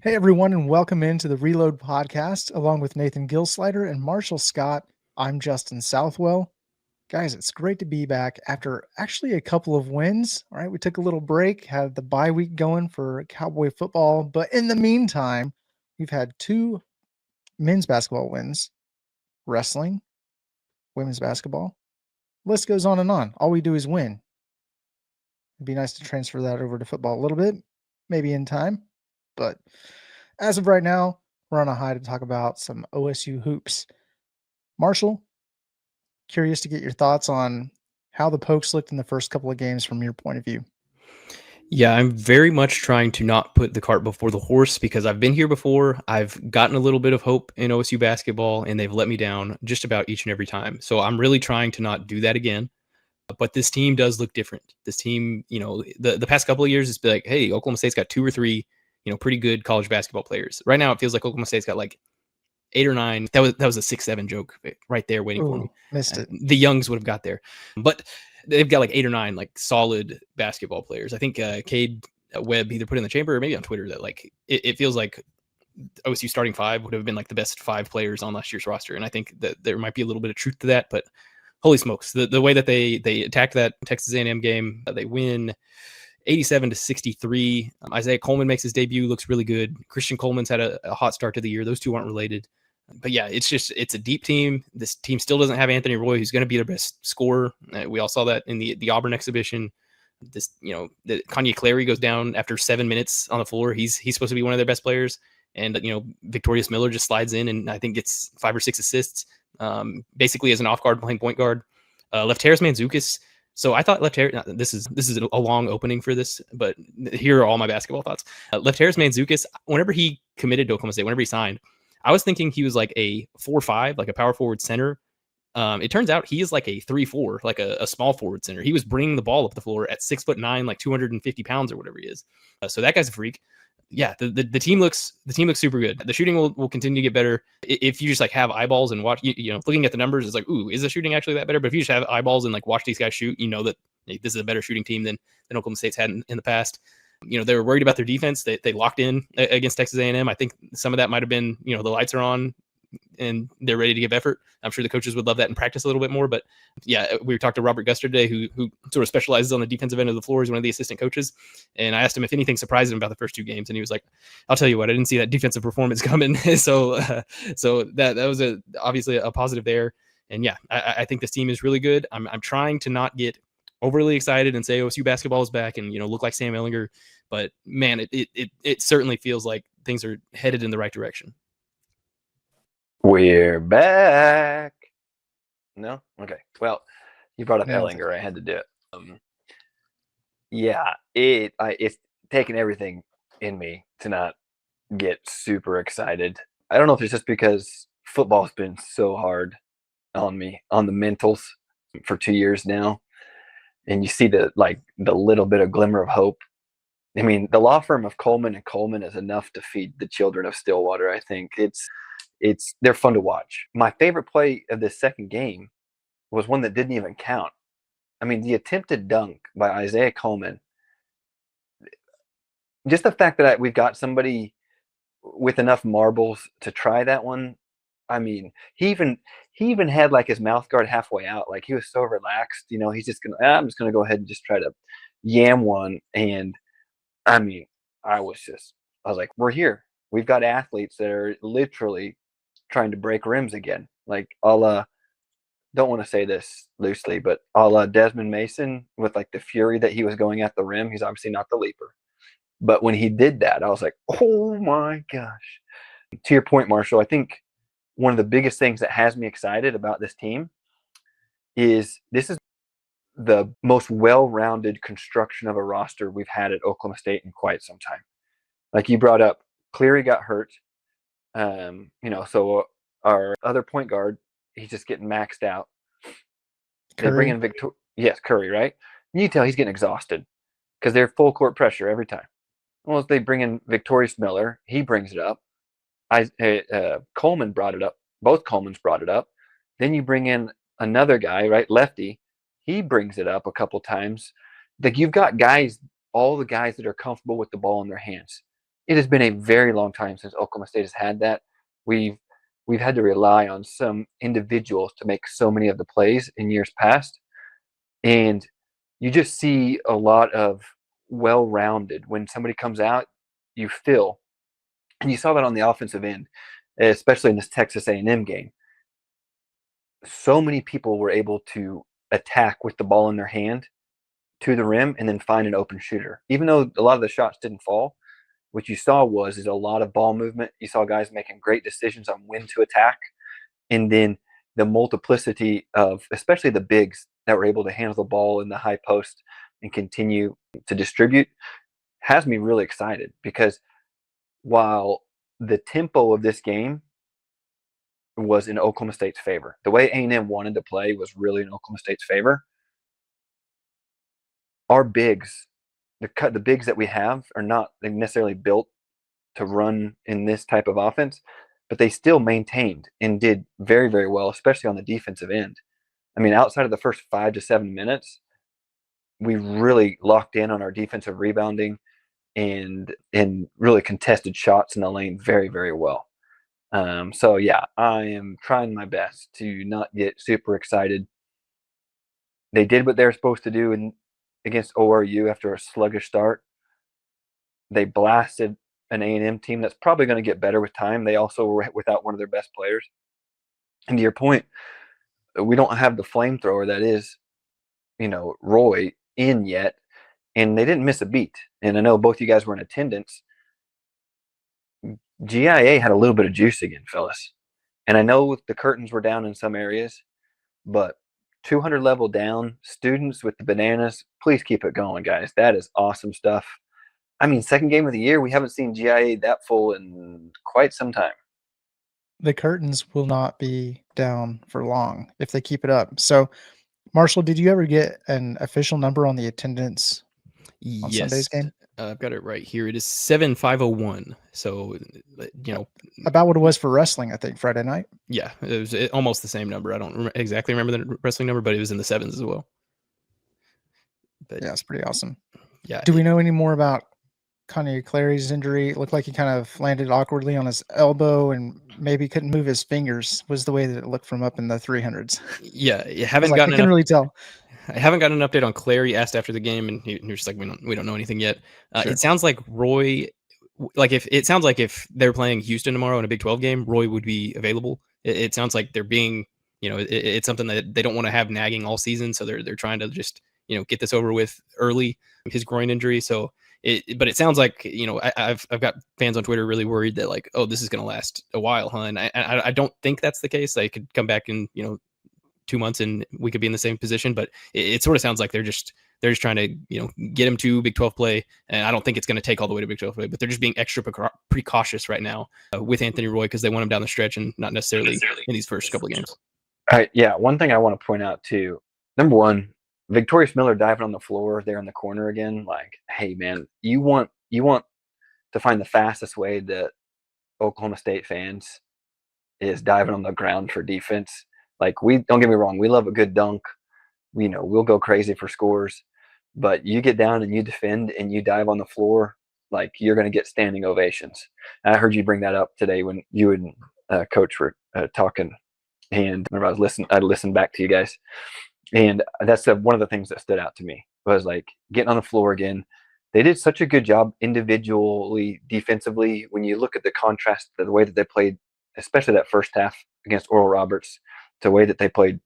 Hey everyone, and welcome into the Reload podcast, along with Nathan Gilsleider and Marshall Scott. I'm Justin Southwell. Guys, it's great to be back after actually a couple of wins. All right, we took a little break, had the bye week going for Cowboy football, but in the meantime, we've had two men's basketball wins, wrestling, women's basketball. List goes on and on. All we do is win. It'd be nice to transfer that over to football a little bit, maybe in time, but as of right now, we're on a high to talk about some OSU hoops. Marshall, curious to get your thoughts on how the Pokes looked in the first couple of games from your point of view. Yeah, I'm very much trying to not put the cart before the horse because I've been here before. I've gotten a little bit of hope in OSU basketball, and they've let me down just about each and every time. So I'm really trying to not do that again. But this team does look different. This team, the past couple of years, it's been like, hey, Oklahoma State's got two or three, pretty good college basketball players. Right now, it feels like Oklahoma State's got like 8 or 9. That was a 6-7 joke right there waiting for me. Missed it. The Youngs would have got there, but they've got like 8 or 9 like solid basketball players. I think Cade Webb either put in the chamber or maybe on Twitter that like it feels like OSU starting five would have been like the best 5 players on last year's roster, and I think that there might be a little bit of truth to that. But holy smokes, the way that they attacked that Texas A&M game, they win 87-63. Isaiah Coleman makes his debut, looks really good. Christian Coleman's had a hot start to the year. Those two aren't related. But yeah, it's a deep team. This team still doesn't have Anthony Roy, who's going to be their best scorer. We all saw that in the Auburn exhibition. The Kanye Clary goes down after 7 minutes on the floor. He's supposed to be one of their best players. And, Victorious Miller just slides in and I think gets 5 or 6 assists, basically as an off guard playing point guard. Left Harris Manzukis. So I thought Left Harris, this is a long opening for this, but here are all my basketball thoughts. Left Harris Manzukis, whenever he committed to Oklahoma State, whenever he signed, I was thinking he was like a 4-5, like a power forward center. It turns out he is like a 3-4, like a small forward center. He was bringing the ball up the floor at 6'9", like 250 pounds or whatever he is. So that guy's a freak. Yeah, the team looks super good. The shooting will continue to get better if you just like have eyeballs and watch. Looking at the numbers, it's like, ooh, is the shooting actually that better? But if you just have eyeballs and like watch these guys shoot, you know that this is a better shooting team than Oklahoma State's had in the past. They were worried about their defense. They locked in against Texas A&M. I think some of that might have been, the lights are on and they're ready to give effort. I'm sure the coaches would love that and practice a little bit more. But yeah, we talked to Robert Guster today, who sort of specializes on the defensive end of the floor. He's one of the assistant coaches. And I asked him if anything surprised him about the first 2 games. And he was like, I'll tell you what, I didn't see that defensive performance coming. so that was obviously a positive there. And yeah, I think this team is really good. I'm trying to not get overly excited and say OSU basketball is back and, look like Sam Ehlinger. But man, it certainly feels like things are headed in the right direction. We're back. No? Okay. Well, you brought up Ehlinger. I had to do it. Yeah, it's taken everything in me to not get super excited. I don't know if it's just because football's been so hard on me, on the mentals for 2 years now. And you see the little bit of glimmer of hope. I mean, the law firm of Coleman and Coleman is enough to feed the children of Stillwater. I think they're fun to watch. My favorite play of this second game was one that didn't even count. I mean, the attempted dunk by Isaiah Coleman. Just the fact that we've got somebody with enough marbles to try that one. I mean, he even had like his mouth guard halfway out. Like he was so relaxed, he's just I'm just gonna go ahead and just try to yam one. And I mean, I was like, we're here. We've got athletes that are literally trying to break rims again. Like don't want to say this loosely, but a la Desmond Mason with like the fury that he was going at the rim. He's obviously not the leaper. But when he did that, I was like, oh my gosh. To your point, Marshall, I think one of the biggest things that has me excited about this team is this is the most well-rounded construction of a roster we've had at Oklahoma State in quite some time. Like you brought up, Cleary got hurt. So our other point guard, he's just getting maxed out. Curry. They bring in Curry, right? You can tell he's getting exhausted because they're full court pressure every time. Well, if they bring in Victorious Miller, he brings it up. Coleman brought it up. Both Colemans brought it up. Then you bring in another guy, right? Lefty. He brings it up a couple times. Like you've got guys, all the guys that are comfortable with the ball in their hands. it has been a very long time since Oklahoma State has had that. We've had to rely on some individuals to make so many of the plays in years past, and you just see a lot of well-rounded. When somebody comes out, you feel, and you saw that on the offensive end, especially in this Texas A&M game. So many people were able to attack with the ball in their hand to the rim and then find an open shooter. Even though a lot of the shots didn't fall, what you saw is a lot of ball movement. You saw guys making great decisions on when to attack, and then the multiplicity of, especially the bigs that were able to handle the ball in the high post and continue to distribute, has me really excited, because while the tempo of this game was in Oklahoma State's favor, the way A&M wanted to play was really in Oklahoma State's favor. Our bigs, the bigs that we have, are not necessarily built to run in this type of offense, but they still maintained and did very, very well, especially on the defensive end. I mean, outside of the first 5 to 7 minutes, we really locked in on our defensive rebounding and really contested shots in the lane very, very well. So yeah, I am trying my best to not get super excited. They did what they were supposed to do against ORU after a sluggish start. They blasted an A&M team that's probably going to get better with time. They also were without one of their best players. And to your point, we don't have the flamethrower that is, Roy in yet, and they didn't miss a beat. And I know both you guys were in attendance. GIA had a little bit of juice again, fellas. And I know the curtains were down in some areas, but 200 level down, students with the bananas, please keep it going, guys. That is awesome stuff. I mean, second game of the year, we haven't seen GIA that full in quite some time. The curtains will not be down for long if they keep it up. So, Marshall, did you ever get an official number on the attendance on Sunday's game? I've got it right here. It is 7,501. So, about what it was for wrestling, I think, Friday night. Yeah, it was almost the same number. I don't exactly remember the wrestling number, but it was in the 7s as well. But yeah, it's pretty awesome. Yeah. Do we know any more about Kanye Clary's injury? It looked like he kind of landed awkwardly on his elbow and maybe couldn't move his fingers, was the way that it looked from up in the 300s. Yeah, you haven't gotten. I can really tell. I haven't gotten an update on Clary. Asked after the game, and he was just like, we don't know anything yet. Sure. It sounds like Roy, if they're playing Houston tomorrow in a Big 12 game, Roy would be available. It sounds like they're being, it's something that they don't want to have nagging all season, so they're trying to just get this over with early. His groin injury, so. But it sounds like I've got fans on Twitter really worried that like, oh, this is going to last a while, huh? And I don't think that's the case. They could come back in 2 months and we could be in the same position. But it sort of sounds like they're just trying to get him to Big 12 play. And I don't think it's going to take all the way to Big 12 play, but they're just being extra precautious right now with Anthony Roy because they want him down the stretch and not necessarily in these first couple of games. All right, yeah. One thing I want to point out too. Number one, Victorious Miller diving on the floor there in the corner again. Like, hey man, you want to find the fastest way that Oklahoma State fans is diving on the ground for defense. Like, we don't get me wrong, we love a good dunk. We'll go crazy for scores, but you get down and you defend and you dive on the floor, like you're going to get standing ovations. And I heard you bring that up today when you and Coach were talking, and whenever I listened back to you guys. And that's one of the things that stood out to me was like getting on the floor again. They did such a good job individually, defensively. When you look at the contrast to the way that they played, especially that first half against Oral Roberts, to the way that they played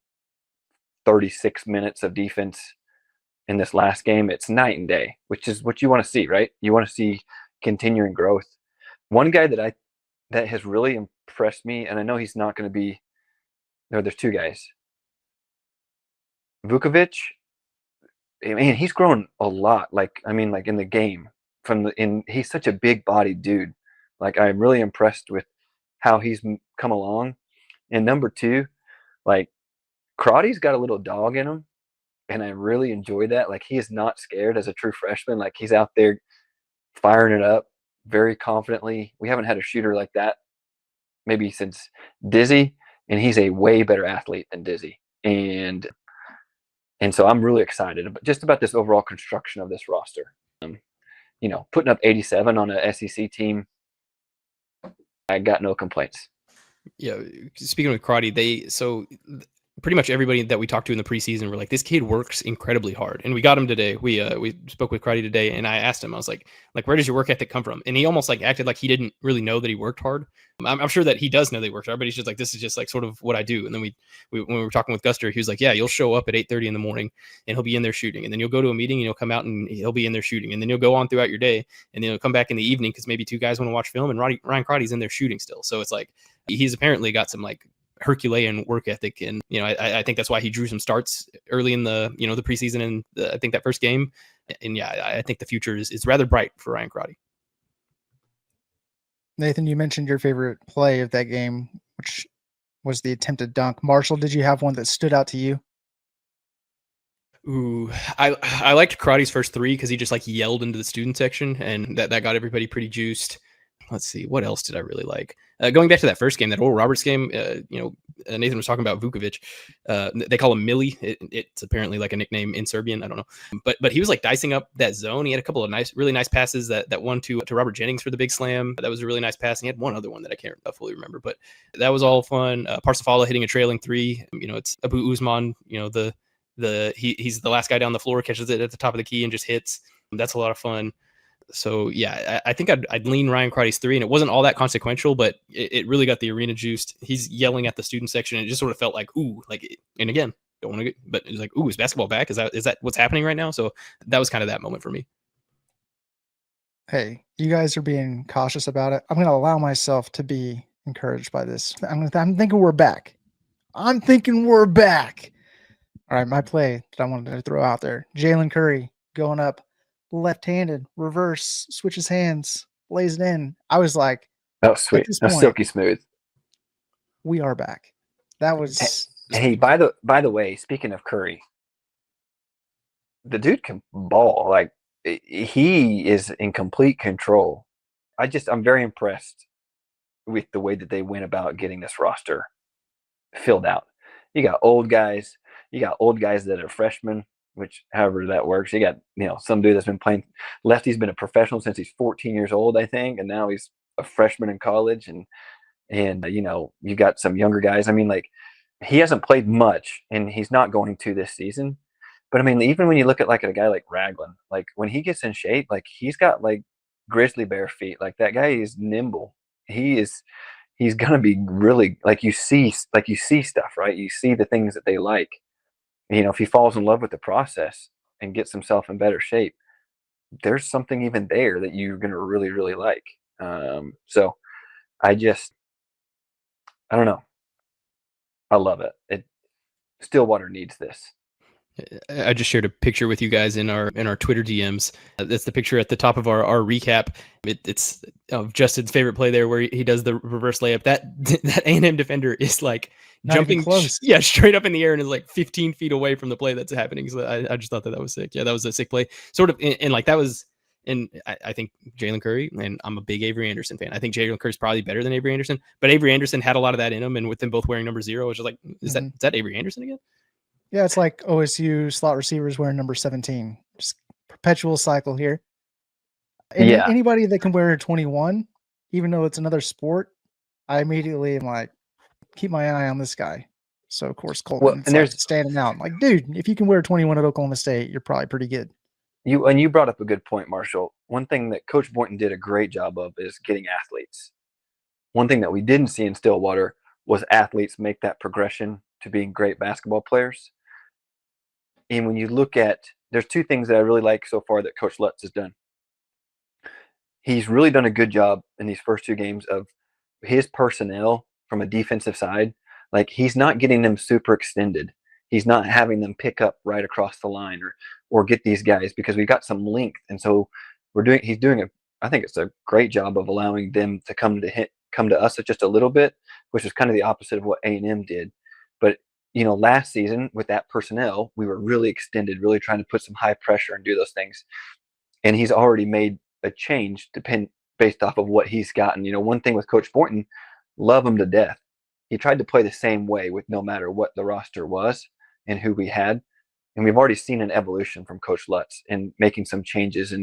36 minutes of defense in this last game, it's night and day, which is what you want to see, right? You want to see continuing growth. One guy that has really impressed me, and I know he's not going to be there. There's two guys. Vukovic, man, he's grown a lot. Like in the game, he's such a big bodied dude. Like, I'm really impressed with how he's come along. And number two, like, Crotty's got a little dog in him, and I really enjoy that. Like, he is not scared as a true freshman. Like, he's out there firing it up very confidently. We haven't had a shooter like that maybe since Dizzy, and he's a way better athlete than Dizzy. And so I'm really excited just about this overall construction of this roster. putting up 87 on a SEC team, I got no complaints. Yeah, speaking of karate, pretty much everybody that we talked to in the preseason were like, this kid works incredibly hard. And we got him today. We spoke with karate today, and I asked him, I was like, where does your work ethic come from? And he almost like acted like he didn't really know that he worked hard. I'm sure that he does know that he worked hard, but he's just like, this is just like sort of what I do. And then we when we were talking with Guster, he was like, yeah, you'll show up at 8:30 in the morning and he'll be in there shooting. And then you'll go to a meeting and you'll come out and he'll be in there shooting. And then you'll go on throughout your day and then you'll come back in the evening because maybe two guys want to watch film and Ryan Karate's in there shooting still. So it's like, he's apparently got some like Herculean work ethic, and I think that's why he drew some starts early in the the preseason and I think that first game. And yeah, I think the future is rather bright for Ryan Karate. Nathan, you mentioned your favorite play of that game, which was the attempted dunk. Marshall, did you have one that stood out to you? Ooh, I liked Karate's first three because he just like yelled into the student section, and that got everybody pretty juiced. Let's see, what else did I really like? Going back to that first game, that Oral Roberts game, Nathan was talking about Vukovic. They call him Millie. It's apparently like a nickname in Serbian. I don't know. But he was like dicing up that zone. He had a couple of really nice passes. That one to Robert Jennings for the big slam. That was a really nice pass. And he had one other one that I can't fully remember. But that was all fun. Parsifala hitting a trailing three. It's Abu Usman. He's the last guy down the floor, catches it at the top of the key and just hits. That's a lot of fun. So yeah, I think I'd lean Ryan Karate's three, and it wasn't all that consequential, but it really got the arena juiced. He's yelling at the student section, and it just sort of felt like, ooh, like, and again, don't want to get, but it was like, ooh, is basketball back? Is that what's happening right now? So that was kind of that moment for me. Hey, you guys are being cautious about it. I'm going to allow myself to be encouraged by this. I'm thinking we're back. All right, my play that I wanted to throw out there: Jalen Curry going up, left-handed, reverse, switches hands, lays it in. I was like, that was sweet. That was silky smooth. We are back. That was. Hey, by the way, speaking of Curry, the dude can ball. Like, he is in complete control. I'm very impressed with the way that they went about getting this roster filled out. You got old guys that are freshmen, which however that works. You got, some dude that's been playing. Lefty's been a professional since he's 14 years old, I think, and now he's a freshman in college. And you got some younger guys. I mean, like, he hasn't played much, and he's not going to this season. But I mean, even when you look at like a guy like Ragland, like when he gets in shape, like he's got like grizzly bear feet. Like that guy is nimble. He's gonna be really, like you see stuff, right? You see the things that they like. If he falls in love with the process and gets himself in better shape, there's something even there that you're going to really, really like. So I don't know. I love it. Stillwater needs this. I just shared a picture with you guys in our Twitter DMs. That's the picture at the top of our recap. It's Justin's favorite play there, where he does the reverse layup. That A&M defender is like Not jumping close. straight up in the air and is like 15 feet away from the play that's happening. So I just thought that was sick. Yeah, that was a sick play. Sort of, and like that was. And I think Jalen Curry, and I'm a big Avery Anderson fan. I think Jalen Curry's probably better than Avery Anderson, but Avery Anderson had a lot of that in him, and with them both wearing number 0, it was just like, is that Avery Anderson again? Yeah, it's like OSU slot receivers wearing number 17. Just perpetual cycle here. And anybody that can wear 21, even though it's another sport, I immediately am like, keep my eye on this guy. So, of course, Colton standing out. I'm like, dude, if you can wear 21 at Oklahoma State, you're probably pretty good. You brought up a good point, Marshall. One thing that Coach Boynton did a great job of is getting athletes. One thing that we didn't see in Stillwater was athletes make that progression to being great basketball players. And when you look at, there's two things that I really like so far that Coach Lutz has done. He's really done a good job in these first 2 games of his personnel from a defensive side. Like, he's not getting them super extended. He's not having them pick up right across the line or get these guys, because we've got some length. And so he's doing I think it's a great job of allowing them to come to us just a little bit, which is kind of the opposite of what A&M did. But last season with that personnel, we were really extended, really trying to put some high pressure and do those things. And he's already made a change based off of what he's gotten. One thing with Coach Boynton, love him to death. He tried to play the same way with no matter what the roster was and who we had. And we've already seen an evolution from Coach Lutz in making some changes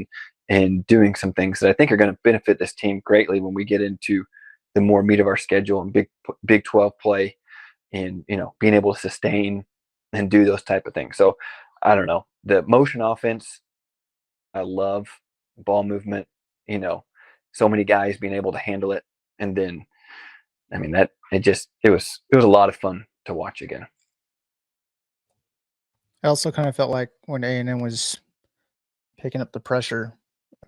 and doing some things that I think are going to benefit this team greatly when we get into the more meat of our schedule and Big 12 play, and being able to sustain and do those type of things. So I don't know, the motion offense, I love ball movement. So many guys being able to handle it, and then that it was a lot of fun to watch again. I also kind of felt like when A&M was picking up the pressure,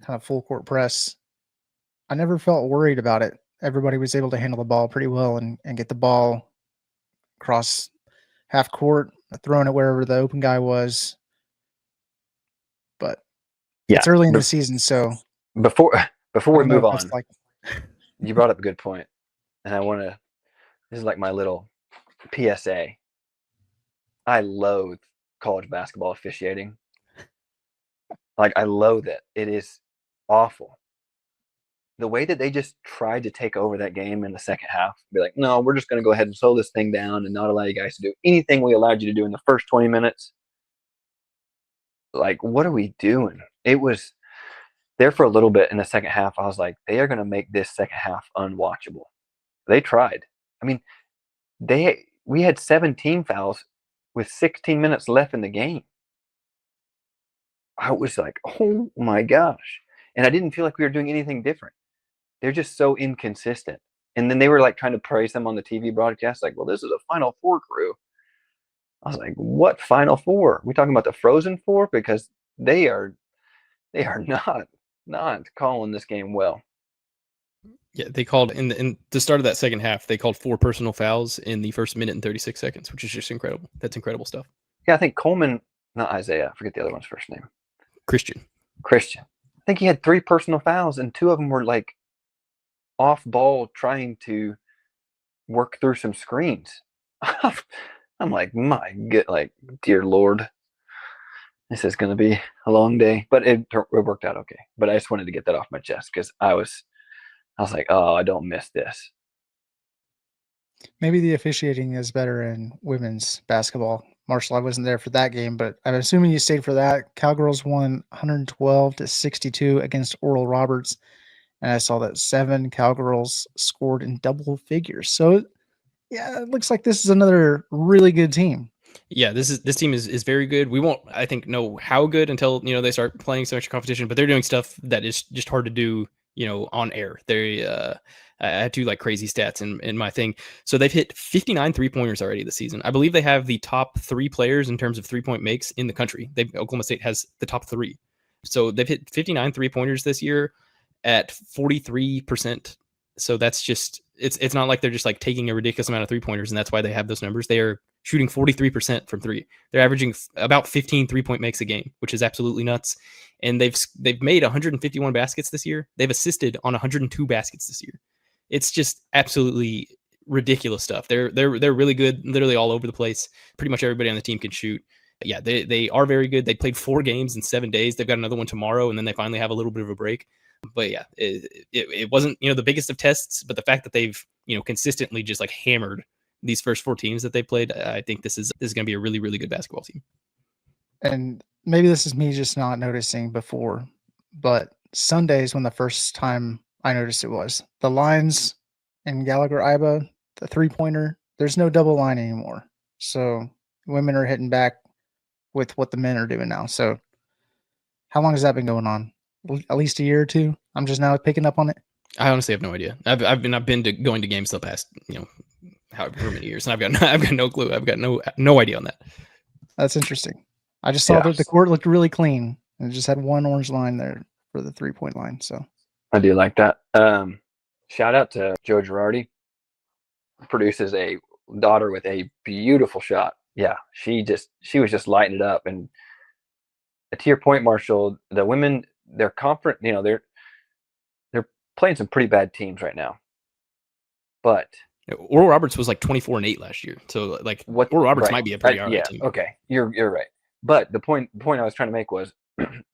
kind of full court press, I never felt worried about it. Everybody was able to handle the ball pretty well and get the ball across half court, throwing it wherever the open guy was. But it's early in the season, so before we move on, you brought up a good point, and this is like my little PSA. I loathe college basketball officiating. Like, I loathe it. It is awful. The way that they just tried to take over that game in the second half, be like, no, we're just going to go ahead and slow this thing down and not allow you guys to do anything we allowed you to do in the first 20 minutes. Like, what are we doing? It was there for a little bit in the second half. I was like, they are going to make this second half unwatchable. They tried. I mean, we had 17 fouls with 16 minutes left in the game. I was like, oh my gosh. And I didn't feel like we were doing anything different. They're just so inconsistent. And then they were like trying to praise them on the TV broadcast, like, well, this is a Final Four crew. I was like, what Final Four? We talking about the Frozen Four? Because they are not calling this game well. Yeah, they called in the start of that second half, they called 4 personal fouls in the first minute and 36 seconds, which is just incredible. That's incredible stuff. Yeah, I think Coleman, not Isaiah, I forget the other one's first name. Christian. I think he had 3 personal fouls, and 2 of them were like off ball trying to work through some screens. I'm like, my good, like, dear Lord, this is going to be a long day, but it worked out okay. But I just wanted to get that off my chest because I was like, oh, I don't miss this. Maybe the officiating is better in women's basketball. Marshall, I wasn't there for that game, but I'm assuming you stayed for that. Cowgirls won 112-62 against Oral Roberts, and I saw that 7 Cowgirls scored in double figures. So, yeah, it looks like this is another really good team. Yeah, this team is very good. We won't, I think, know how good until they start playing some extra competition, but they're doing stuff that is just hard to do on air. They I had 2 like crazy stats in my thing. So they've hit 59 3-pointers already this season. I believe they have the top 3 players in terms of 3-point makes in the country. Oklahoma State has the top 3. So they've hit 59 3-pointers this year at 43%. So that's just, it's not like they're just like taking a ridiculous amount of 3-pointers and that's why they have those numbers. They are shooting 43% from 3. They're averaging about 15 3-point makes a game, which is absolutely nuts. And they've made 151 baskets this year. They've assisted on 102 baskets this year. It's just absolutely ridiculous stuff. They're really good, literally all over the place. Pretty much everybody on the team can shoot. But yeah, they are very good. They played 4 games in 7 days. They've got another one tomorrow, and then they finally have a little bit of a break. But yeah, it wasn't the biggest of tests, but the fact that they've consistently just like hammered these first 4 teams that they played, I think this is going to be a really, really good basketball team. And maybe this is me just not noticing before, but Sundays when the first time I noticed it was the lines in Gallagher-Iba, the 3-pointer, there's no double line anymore. So women are hitting back with what the men are doing now. So how long has that been going on? At least a year or 2? I'm just now picking up on it. I honestly have no idea. I've been going to games the past however many years, and I've got no clue. I've got no idea on that. That's interesting. I just saw that the court looked really clean and it just had 1 orange line there for the 3-point line. So I do like that. Shout out to Joe Girardi. Produces a daughter with a beautiful shot. Yeah, she was just lighting it up. And to your point, Marshall, the women, they're confident. They're playing some pretty bad teams right now. But Oral Roberts was like 24-8 last year. So like Oral Roberts might be a pretty alright team. Okay, you're right. But the point I was trying to make was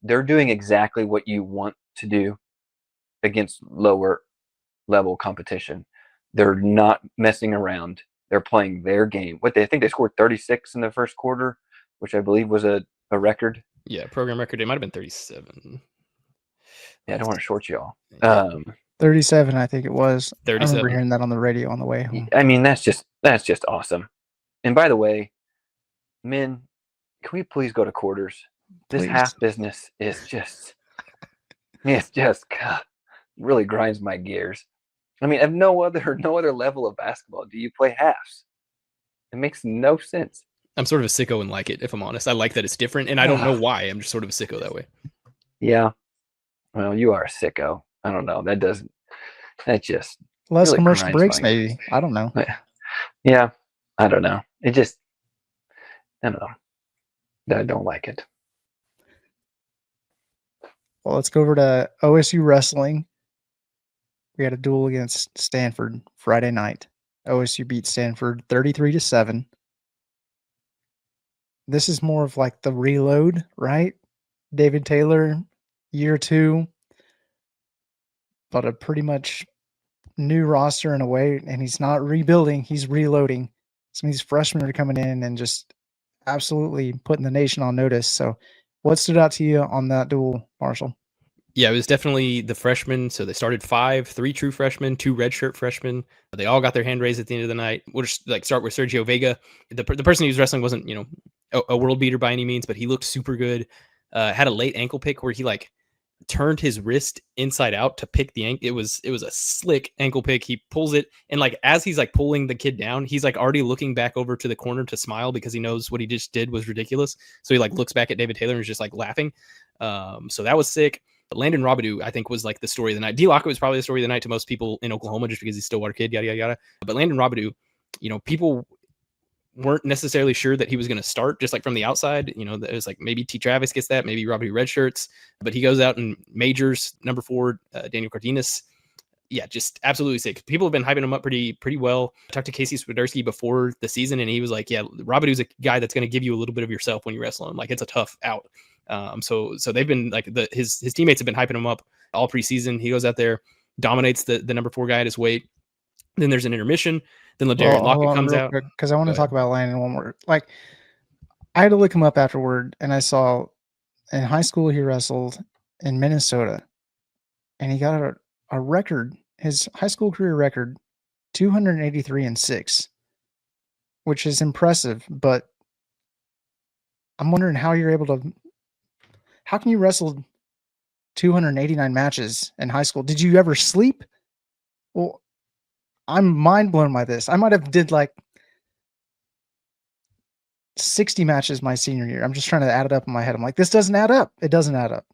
they're doing exactly what you want to do against lower level competition. They're not messing around. They're playing their game. I think they scored 36 in the first quarter, which I believe was a record. Yeah, program record. It might have been 37. Yeah, I don't want to short y'all. 37, I think it was. 37. I remember hearing that on the radio on the way home. I mean, that's just awesome. And by the way, men, can we please go to quarters? This Please. half business is just, God, really grinds my gears. I mean, at no other level of basketball do you play halves. It makes no sense. I'm sort of a sicko and like it, if I'm honest. I like that it's different, and I don't know why. I'm just sort of a sicko that way. Yeah. Well, you are a sicko. I don't know. That just Less really commercial grinds breaks, my maybe. gears. I don't know. Yeah. I don't know. I don't know. I don't like it. Well, let's go over to OSU wrestling. We had a duel against Stanford Friday night. OSU beat Stanford 33-7. This is more of like the reload, right? David Taylor, year 2, but a pretty much new roster in a way, and he's not rebuilding, he's reloading. Some of these freshmen are coming in and just absolutely putting the nation on notice. So what stood out to you on that duel, Marshall? Yeah, it was definitely the freshmen. So they started 5, 3 true freshmen, 2 redshirt freshmen. They all got their hand raised at the end of the night. We'll just start with Sergio Vega. The person he was wrestling wasn't, a world beater by any means, but he looked super good. Had a late ankle pick where he turned his wrist inside out to pick the ankle. It was a slick ankle pick. He pulls it, and as he's pulling the kid down, he's already looking back over to the corner to smile because he knows what he just did was ridiculous. So he looks back at David Taylor and is just laughing. So that was sick. But Landon Robidoux, I think, was the story of the night. D-Lock was probably the story of the night to most people in Oklahoma just because he's a Stillwater kid, yada, yada, yada. But Landon Robidoux, people weren't necessarily sure that he was going to start just from the outside. It was maybe T. Travis gets that, maybe Robidoux redshirts, but he goes out and majors number 4, Daniel Cardenas. Yeah, just absolutely sick. People have been hyping him up pretty well. I talked to Casey Swiderski before the season, and he was like, yeah, Robidoux's a guy that's going to give you a little bit of yourself when you wrestle him. It's a tough out. So they've been his teammates have been hyping him up all preseason. He goes out there, dominates the number 4 guy at his weight. Then there's an intermission. Then Ladarian Lockett comes out. Because I want to talk about Landon one more. I had to look him up afterward, and I saw in high school he wrestled in Minnesota, and he got a record, his high school career record, 283-6, which is impressive. But I'm wondering how you're able to. How can you wrestle 289 matches in high school? Did you ever sleep? Well, I'm mind blown by this. I might have did 60 matches my senior year. I'm just trying to add it up in my head. I'm like, this doesn't add up. It doesn't add up.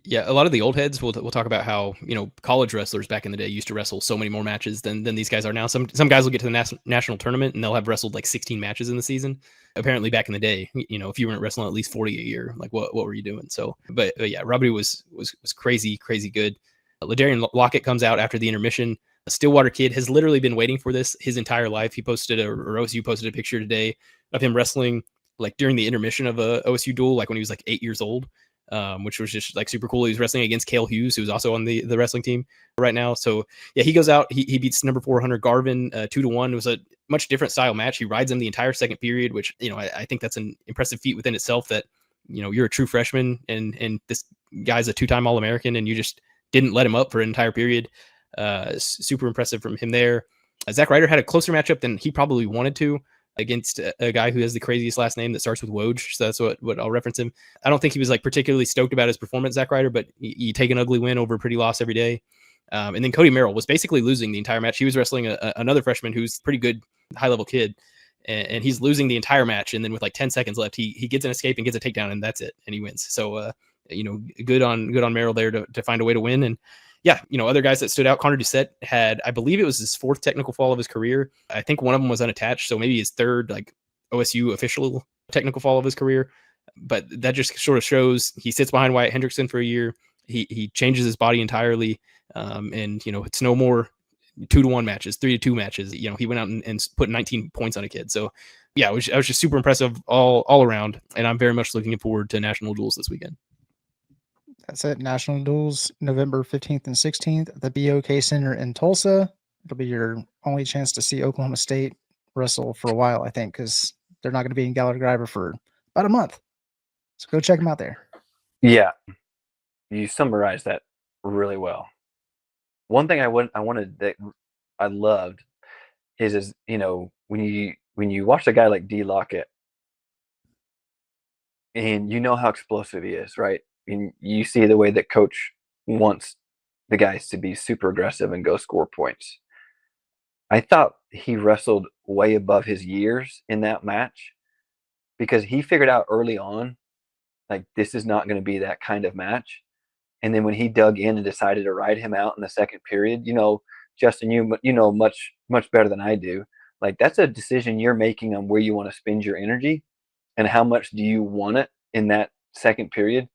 Yeah, a lot of the old heads we'll talk about how college wrestlers back in the day used to wrestle so many more matches than these guys are now. Some guys will get to the national tournament and they'll have wrestled 16 matches in the season. Apparently back in the day, if you weren't wrestling at least 40 a year, what were you doing? So, but yeah, Robbie was crazy good. Ladarian Lockett comes out after the intermission. A Stillwater kid has literally been waiting for this his entire life. He posted or OSU posted a picture today of him wrestling during the intermission of a OSU duel, when he was 8 years old. Which was just super cool. He was wrestling against Cale Hughes, who's also on the wrestling team right now. So yeah, he goes out, he beats number 4 Hunter Garvin 2-1. It was a much different style match. He rides him the entire second period, which I think that's an impressive feat within itself. That you're a true freshman and this guy's a 2-time All-American, and you just didn't let him up for an entire period. Super impressive from him there. Zach Ryder had a closer matchup than he probably wanted to against a guy who has the craziest last name that starts with Woj. So that's what I'll reference him. I don't think he was particularly stoked about his performance, Zach Ryder, but you take an ugly win over a pretty loss every day. And then Cody Merrill was basically losing the entire match. He was wrestling another freshman who's pretty good, high level kid. And he's losing the entire match. And then with 10 seconds left, he gets an escape and gets a takedown, and that's it. And he wins. So, good on Merrill there to find a way to win. And yeah, other guys that stood out. Connor Doucette had, I believe it was his 4th technical fall of his career. I think one of them was unattached, so maybe his 3rd OSU official technical fall of his career. But that just sort of shows he sits behind Wyatt Hendrickson for a year. He changes his body entirely, and it's no more 2-1 matches, 3-2 matches. He went out and put 19 points on a kid. So yeah, I was just super impressive all around, and I'm very much looking forward to national duels this weekend. That's it. National duels, November 15th and 16th at the BOK Center in Tulsa. It'll be your only chance to see Oklahoma State wrestle for a while, I think, because they're not going to be in Gilsleider for about a month. So go check them out there. Yeah. You summarized that really well. One thing I wanted that I loved is when you watch a guy like D Lockett and you know how explosive he is, right? And you see the way that coach wants the guys to be super aggressive and go score points. I thought he wrestled way above his years in that match because he figured out early on, like, this is not going to be that kind of match. And then when he dug in and decided to ride him out in the second period, Justin, you know much better than I do. Like, that's a decision you're making on where you want to spend your energy and how much do you want it in that second period.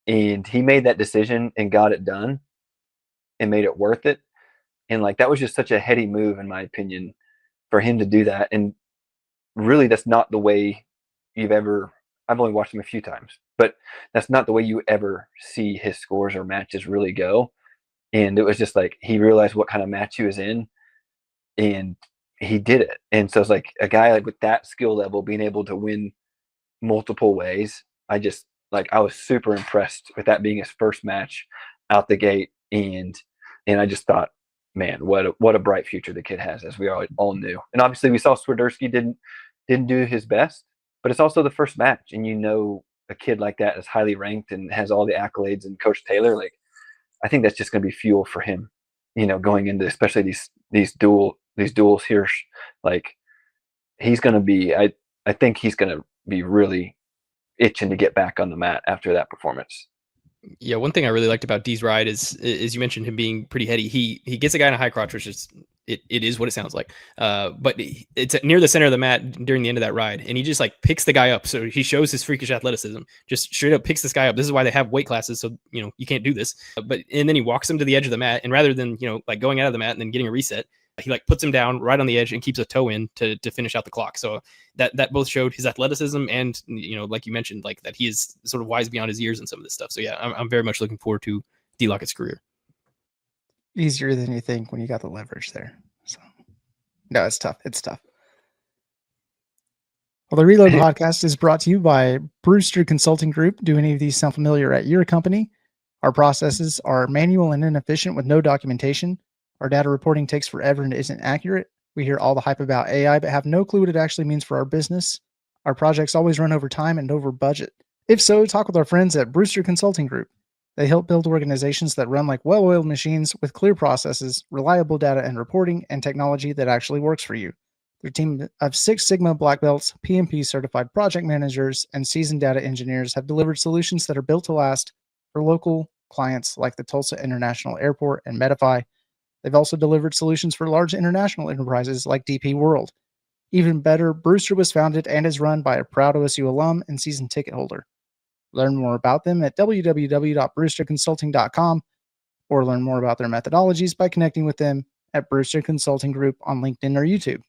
And he made that decision and got it done and made it worth it. And like, that was just such a heady move, in my opinion, for him to do that. And really, that's not the way I've only watched him a few times, but that's not the way you ever see his scores or matches really go. And it was just like, he realized what kind of match he was in and he did it. And so it's like a guy like with that skill level being able to win multiple ways. I was super impressed with that being his first match out the gate. And I just thought, man, what a bright future the kid has, as we all knew. And obviously we saw Swiderski didn't do his best, but it's also the first match. And a kid like that is highly ranked and has all the accolades, and Coach Taylor, like, I think that's just going to be fuel for him, going into especially these duels here. Like, he's going to be, I think he's going to be really itching to get back on the mat after that performance. Yeah, one thing I really liked about D's ride is you mentioned him being pretty heady. He gets a guy in a high crotch, which is it is what it sounds like. But it's near the center of the mat during the end of that ride, and he just like picks the guy up. So he shows his freakish athleticism. Just straight up picks this guy up. This is why they have weight classes, so you can't do this. And then he walks him to the edge of the mat, and rather than like going out of the mat and then getting a reset, he like puts him down right on the edge and keeps a toe in to finish out the clock. So that both showed his athleticism and, like you mentioned, like that he is sort of wise beyond his years and some of this stuff. So yeah, I'm very much looking forward to D Lockett's career. Easier than you think when you got the leverage there. So no, it's tough. It's tough. Well, the Reload podcast is brought to you by Brewster Consulting Group. Do any of these sound familiar at your company? Our processes are manual and inefficient with no documentation. Our data reporting takes forever and isn't accurate. We hear all the hype about AI, but have no clue what it actually means for our business. Our projects always run over time and over budget. If so, talk with our friends at Brewster Consulting Group. They help build organizations that run like well-oiled machines with clear processes, reliable data and reporting, and technology that actually works for you. Their team of 6 Sigma Black Belts, PMP certified project managers, and seasoned data engineers have delivered solutions that are built to last for local clients like the Tulsa International Airport and Medify. They've also delivered solutions for large international enterprises like DP World. Even better, Brewster was founded and is run by a proud OSU alum and season ticket holder. Learn more about them at www.brewsterconsulting.com or learn more about their methodologies by connecting with them at Brewster Consulting Group on LinkedIn or YouTube.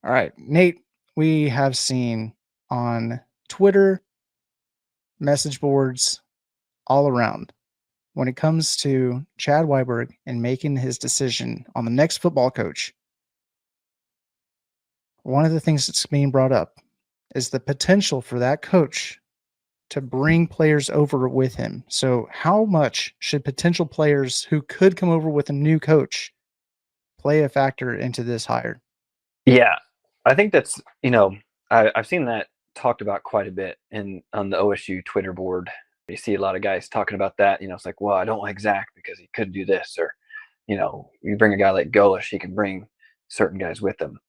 All right, Nate, we have seen on Twitter, message boards, all around, when it comes to Chad Weiberg and making his decision on the next football coach, one of the things that's being brought up is the potential for that coach to bring players over with him. So how much should potential players who could come over with a new coach play a factor into this hire? Yeah, I think that's, I've seen that talked about quite a bit on the OSU Twitter board. You see a lot of guys talking about that. It's like, well, I don't like Zach because he could do this, or, you bring a guy like Golish, he can bring certain guys with him.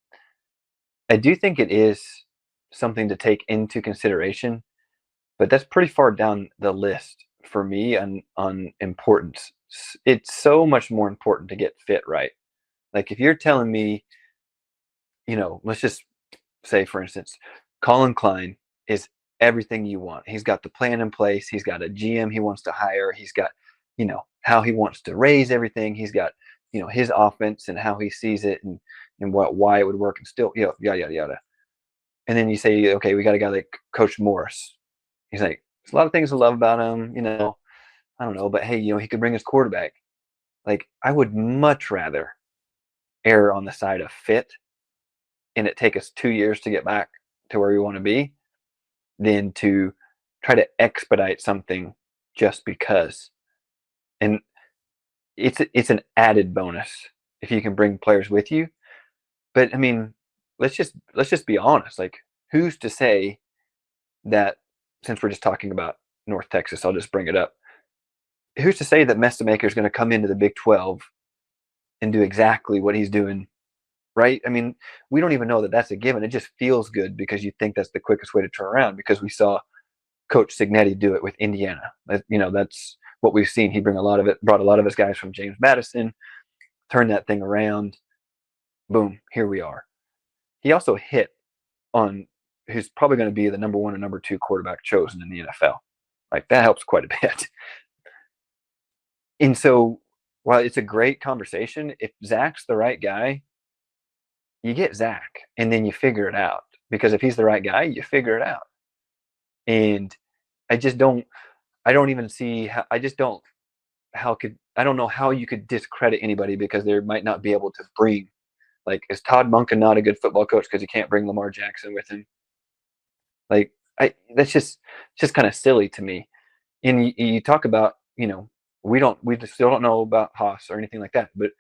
I do think it is something to take into consideration, but that's pretty far down the list for me on importance. It's so much more important to get fit right. Like, if you're telling me, let's just say, for instance, Colin Klein is everything you want. He's got the plan in place. He's got a GM he wants to hire. He's got, how he wants to raise everything. He's got, his offense and how he sees it and why it would work, and still, yada, yada, yada. And then you say, okay, we got a guy like Coach Morris. He's like, there's a lot of things I love about him, I don't know, but hey, he could bring his quarterback. Like, I would much rather err on the side of fit and it take us 2 years to get back to where we want to be than to try to expedite something just because. And it's an added bonus if you can bring players with you. But I mean, let's just be honest. Like, who's to say that, since we're just talking about North Texas, I'll just bring it up. Who's to say that Mestamaker is going to come into the Big 12 and do exactly what he's doing, right? I mean, we don't even know that that's a given. It just feels good because you think that's the quickest way to turn around, because we saw Coach Signetti do it with Indiana. That's what we've seen. He brought a lot of his guys from James Madison, turned that thing around. Boom, here we are. He also hit on who's probably going to be the number 1 and number 2 quarterback chosen in the NFL. Like, that helps quite a bit. And so, while it's a great conversation, if Zach's the right guy, you get Zach, and then you figure it out. Because if he's the right guy, you figure it out. And I don't even see how, I don't know how you could discredit anybody because they might not be able to bring, like, is Todd Monken not a good football coach because he can't bring Lamar Jackson with him? Like, that's just kind of silly to me. And you talk about, we still don't know about Haas or anything like that. But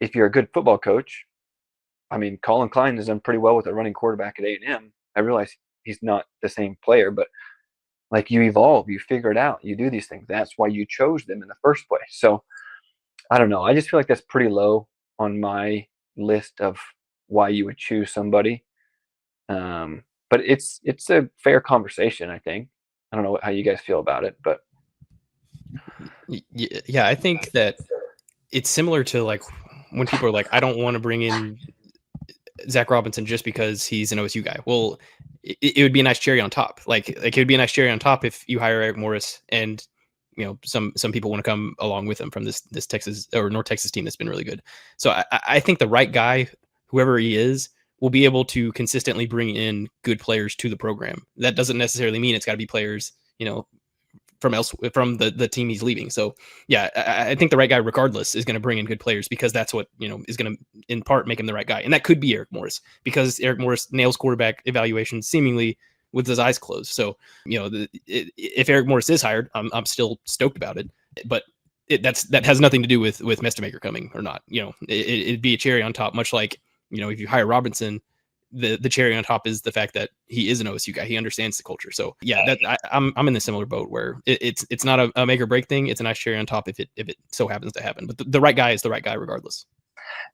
if you're a good football coach, I mean, Colin Klein has done pretty well with a running quarterback at A&M. I realize he's not the same player, but like, you evolve, you figure it out, you do these things. That's why you chose them in the first place. So I don't know. I just feel like that's pretty low on my list of why you would choose somebody. But it's a fair conversation, I think. I don't know how you guys feel about it, but yeah, I think that it's similar to, like, when people are like, I don't want to bring in Zach Robinson just because he's an OSU guy. Well, it would be a nice cherry on top. Like it would be a nice cherry on top if you hire Eric Morris and some people want to come along with him from this Texas or North Texas team that's been really good. So I think the right guy, whoever he is, will be able to consistently bring in good players to the program. That doesn't necessarily mean it's got to be players, from the team he's leaving. So yeah, I think the right guy regardless is going to bring in good players, because that's what, is going to in part make him the right guy. And that could be Eric Morris, because Eric Morris nails quarterback evaluations seemingly with his eyes closed. So, if Eric Morris is hired, I'm still stoked about it, but that has nothing to do with Mestamaker coming or not. It'd be a cherry on top, much like, if you hire Robinson, the cherry on top is the fact that he is an OSU guy. He understands the culture. So yeah, I'm in the similar boat where it's not a make or break thing. It's a nice cherry on top if it so happens to happen. But the right guy is the right guy regardless.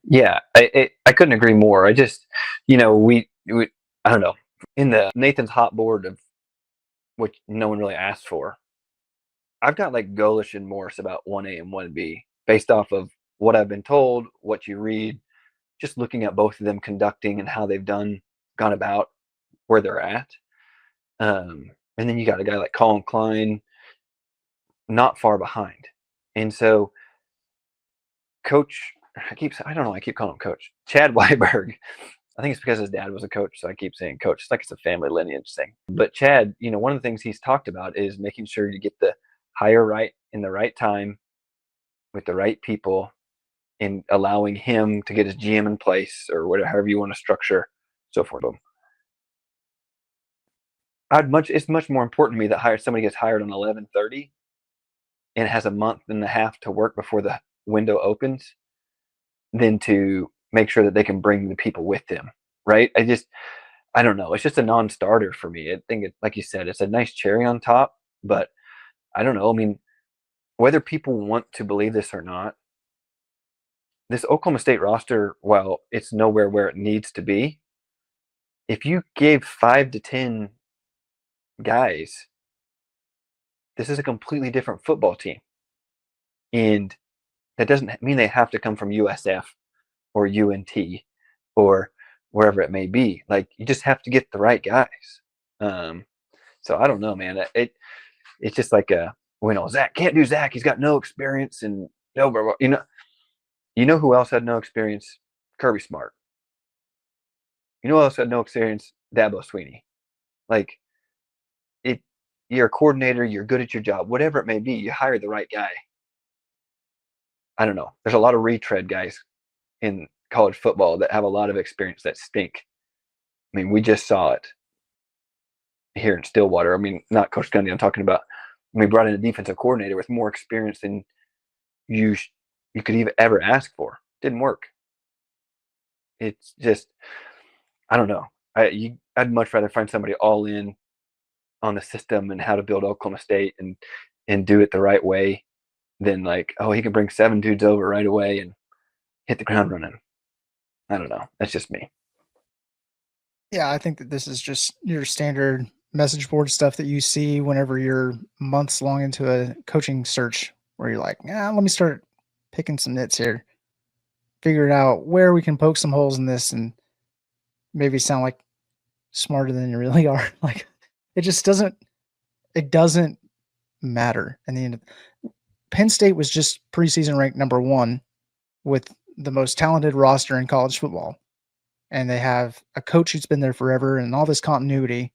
Yeah, I couldn't agree more. I just, we I don't know, in the Nathan's hot board of which no one really asked for, I've got like Golish and Morris about 1A and 1B based off of what I've been told, what you read, just looking at both of them conducting and how they've gone about where they're at. And then you got a guy like Colin Klein not far behind. And so I keep calling him Coach. Chad Weiberg, I think it's because his dad was a coach, so I keep saying coach. It's like it's a family lineage thing. But Chad, one of the things he's talked about is making sure you get the hire right in the right time with the right people, and allowing him to get his GM in place or whatever, however you want to structure, so forth. It's much more important to me that somebody gets hired on 11/30 and has a month and a half to work before the window opens than to make sure that they can bring the people with them. Right? I don't know. It's just a non-starter for me. I think like you said, it's a nice cherry on top, but I don't know. I mean, whether people want to believe this or not, this Oklahoma State roster, while it's nowhere where it needs to be, if you gave 5 to 10 guys, this is a completely different football team. And that doesn't mean they have to come from USF or UNT or wherever it may be. Like, you just have to get the right guys. So I don't know, man. It's just like Zach can't do Zach. He's got no experience and no, You know who else had no experience? Kirby Smart. You know who else had no experience? Dabo Sweeney. Like, you're a coordinator, you're good at your job, whatever it may be, you hire the right guy. I don't know. There's a lot of retread guys in college football that have a lot of experience that stink. I mean, we just saw it here in Stillwater. I mean, not Coach Gundy, I'm talking about we brought in a defensive coordinator with more experience than you could even ever ask for. Didn't work. It's just, I don't know. I'd much rather find somebody all in on the system and how to build Oklahoma State and do it the right way than like, oh, he can bring 7 dudes over right away and hit the ground running. I don't know. That's just me. Yeah, I think that this is just your standard message board stuff that you see whenever you're months long into a coaching search where you're like, let me start picking some nits here, figure out where we can poke some holes in this and maybe sound like smarter than you really are. Like it just doesn't matter in the end. Penn State was just preseason ranked number 1 with the most talented roster in college football. And they have a coach who's been there forever and all this continuity.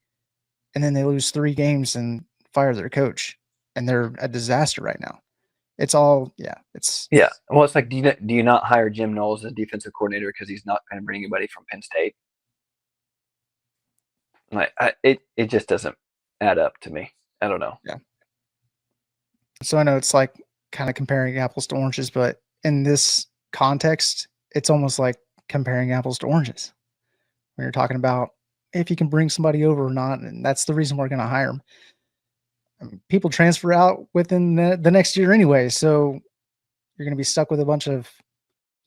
And then they lose 3 games and fire their coach. And they're a disaster right now. It's all, it's. Yeah. Well, it's like, do you not hire Jim Knowles as defensive coordinator because he's not going to bring anybody from Penn State? Like, it just doesn't add up to me. I don't know. Yeah. So I know it's like kind of comparing apples to oranges, but in this context, it's almost like comparing apples to oranges. When you're talking about if you can bring somebody over or not, and that's the reason we're going to hire them. I mean, people transfer out within the next year anyway, so you're going to be stuck with a bunch of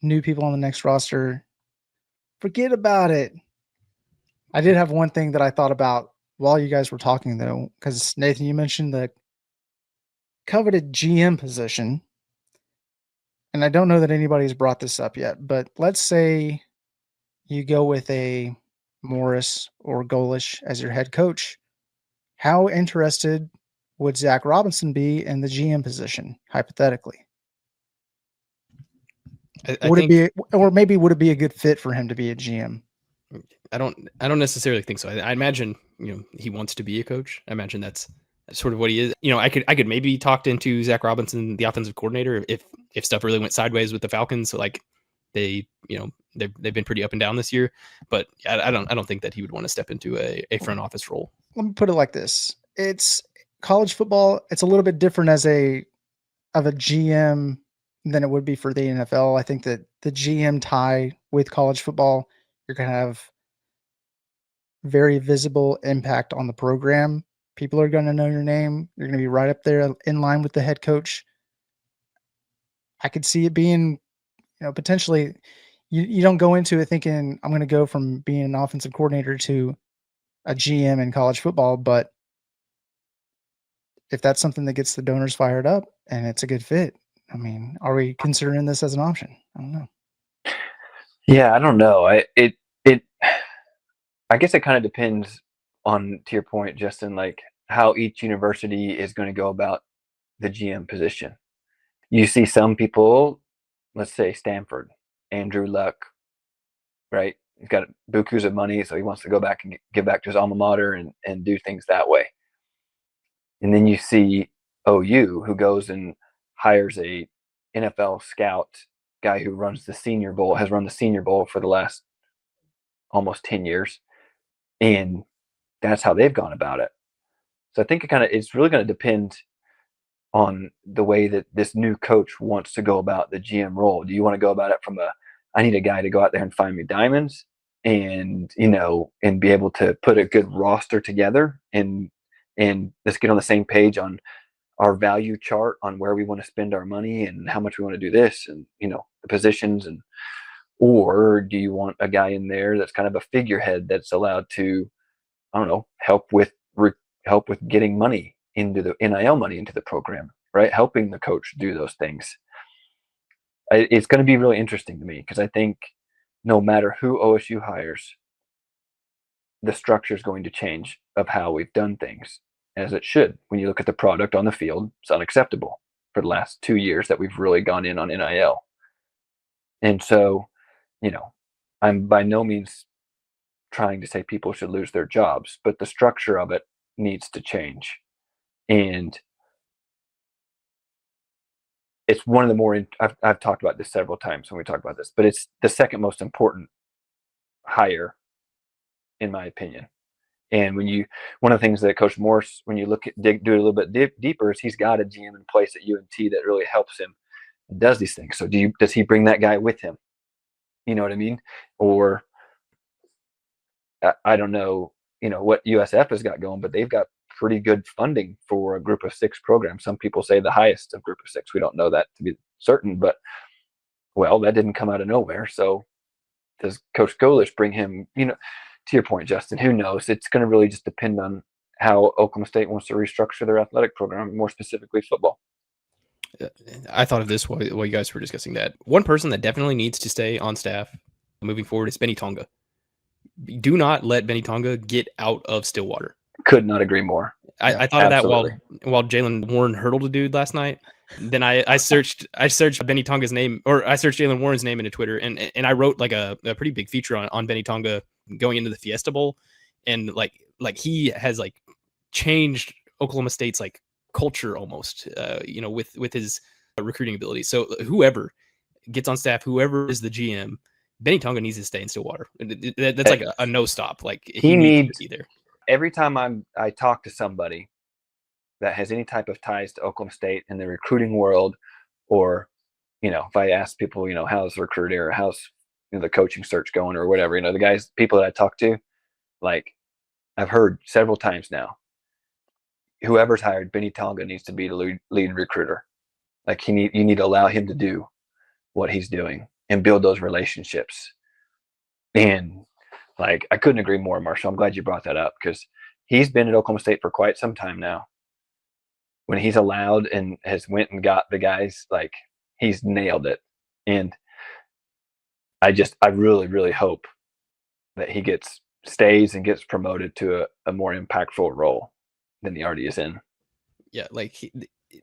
new people on the next roster. Forget about it. I did have one thing that I thought about while you guys were talking, though, because Nathan, you mentioned the coveted GM position. And I don't know that anybody's brought this up yet, but let's say you go with a Morris or Golish as your head coach. How interested would Zach Robinson be in the GM position, hypothetically? Would it be, or maybe would it be a good fit for him to be a GM? I don't necessarily think so. I imagine, he wants to be a coach. I imagine that's sort of what he is. I could maybe talk into Zach Robinson, the offensive coordinator, if stuff really went sideways with the Falcons. So like they've been pretty up and down this year, but I don't think that he would want to step into a front office role. Let me put it like this. It's college football. It's a little bit different as a GM than it would be for the NFL. I think that the GM tie with college football, you're going to have very visible impact on the program. People are going to know your name. You're going to be right up there in line with the head coach. I could see it being, potentially you don't go into it thinking I'm going to go from being an offensive coordinator to a GM in college football. But if that's something that gets the donors fired up and it's a good fit, I mean, are we considering this as an option? I don't know. Yeah, I don't know. I guess it kind of depends on, to your point, Justin, like how each university is going to go about the GM position. You see some people, let's say Stanford, Andrew Luck, right? He's got bukus of money, so he wants to go back and give back to his alma mater and do things that way. And then you see OU, who goes and hires a NFL scout guy who runs the Senior Bowl, has run the Senior Bowl for the last almost 10 years. And that's how they've gone about it. So I think it's really going to depend on the way that this new coach wants to go about the GM role. Do you want to go about it from I need a guy to go out there and find me diamonds and, and be able to put a good roster together and let's get on the same page on our value chart on where we want to spend our money and how much we want to do this and, the positions or do you want a guy in there that's kind of a figurehead that's allowed to, I don't know, help with getting money into the NIL money into the program, right? Helping the coach do those things. It's going to be really interesting to me because I think no matter who OSU hires, the structure is going to change of how we've done things, as it should. When you look at the product on the field, it's unacceptable for the last 2 years that we've really gone in on NIL. And so, I'm by no means trying to say people should lose their jobs, but the structure of it needs to change. And it's one of the more, I've talked about this several times when we talk about this, but it's the second most important hire, in my opinion. And one of the things that Coach Morse, when you do it a little bit deeper, is he's got a GM in place at UNT that really helps him and does these things. So does he bring that guy with him? You know what I mean? Or I don't know, what USF has got going, but they've got pretty good funding for a group of 6 program. Some people say the highest of group of 6. We don't know that to be certain, but well, that didn't come out of nowhere. So does Coach Golish bring him, to your point, Justin, who knows? It's going to really just depend on how Oklahoma State wants to restructure their athletic program, more specifically football. I thought of this while you guys were discussing that. One person that definitely needs to stay on staff moving forward is Benny Tonga. Do not let Benny Tonga get out of Stillwater. Could not agree more. I thought absolutely. Of that while Jalen Warren hurdled a dude last night. Then I searched Benny Tonga's name, or I searched Jalen Warren's name into Twitter, and I wrote like a pretty big feature on Benny Tonga going into the Fiesta Bowl, and like he has like changed Oklahoma State's like culture almost, with his recruiting ability. So whoever gets on staff, whoever is the GM, Benny Tonga needs to stay in Stillwater. That's like a no stop. Like he needs to be there. Every time I talk to somebody that has any type of ties to Oklahoma State in the recruiting world, or, if I ask people, how's recruiting or how's the coaching search going or whatever, the people that I talk to, like I've heard several times now, whoever's hired, Benny Tonga needs to be the lead recruiter. Like you need to allow him to do what he's doing and build those relationships. And like, I couldn't agree more, Marshall. I'm glad you brought that up, because he's been at Oklahoma State for quite some time now. When he's allowed and has went and got the guys, like he's nailed it. And I really, really hope that he stays and gets promoted to a more impactful role than he already is in. Yeah, like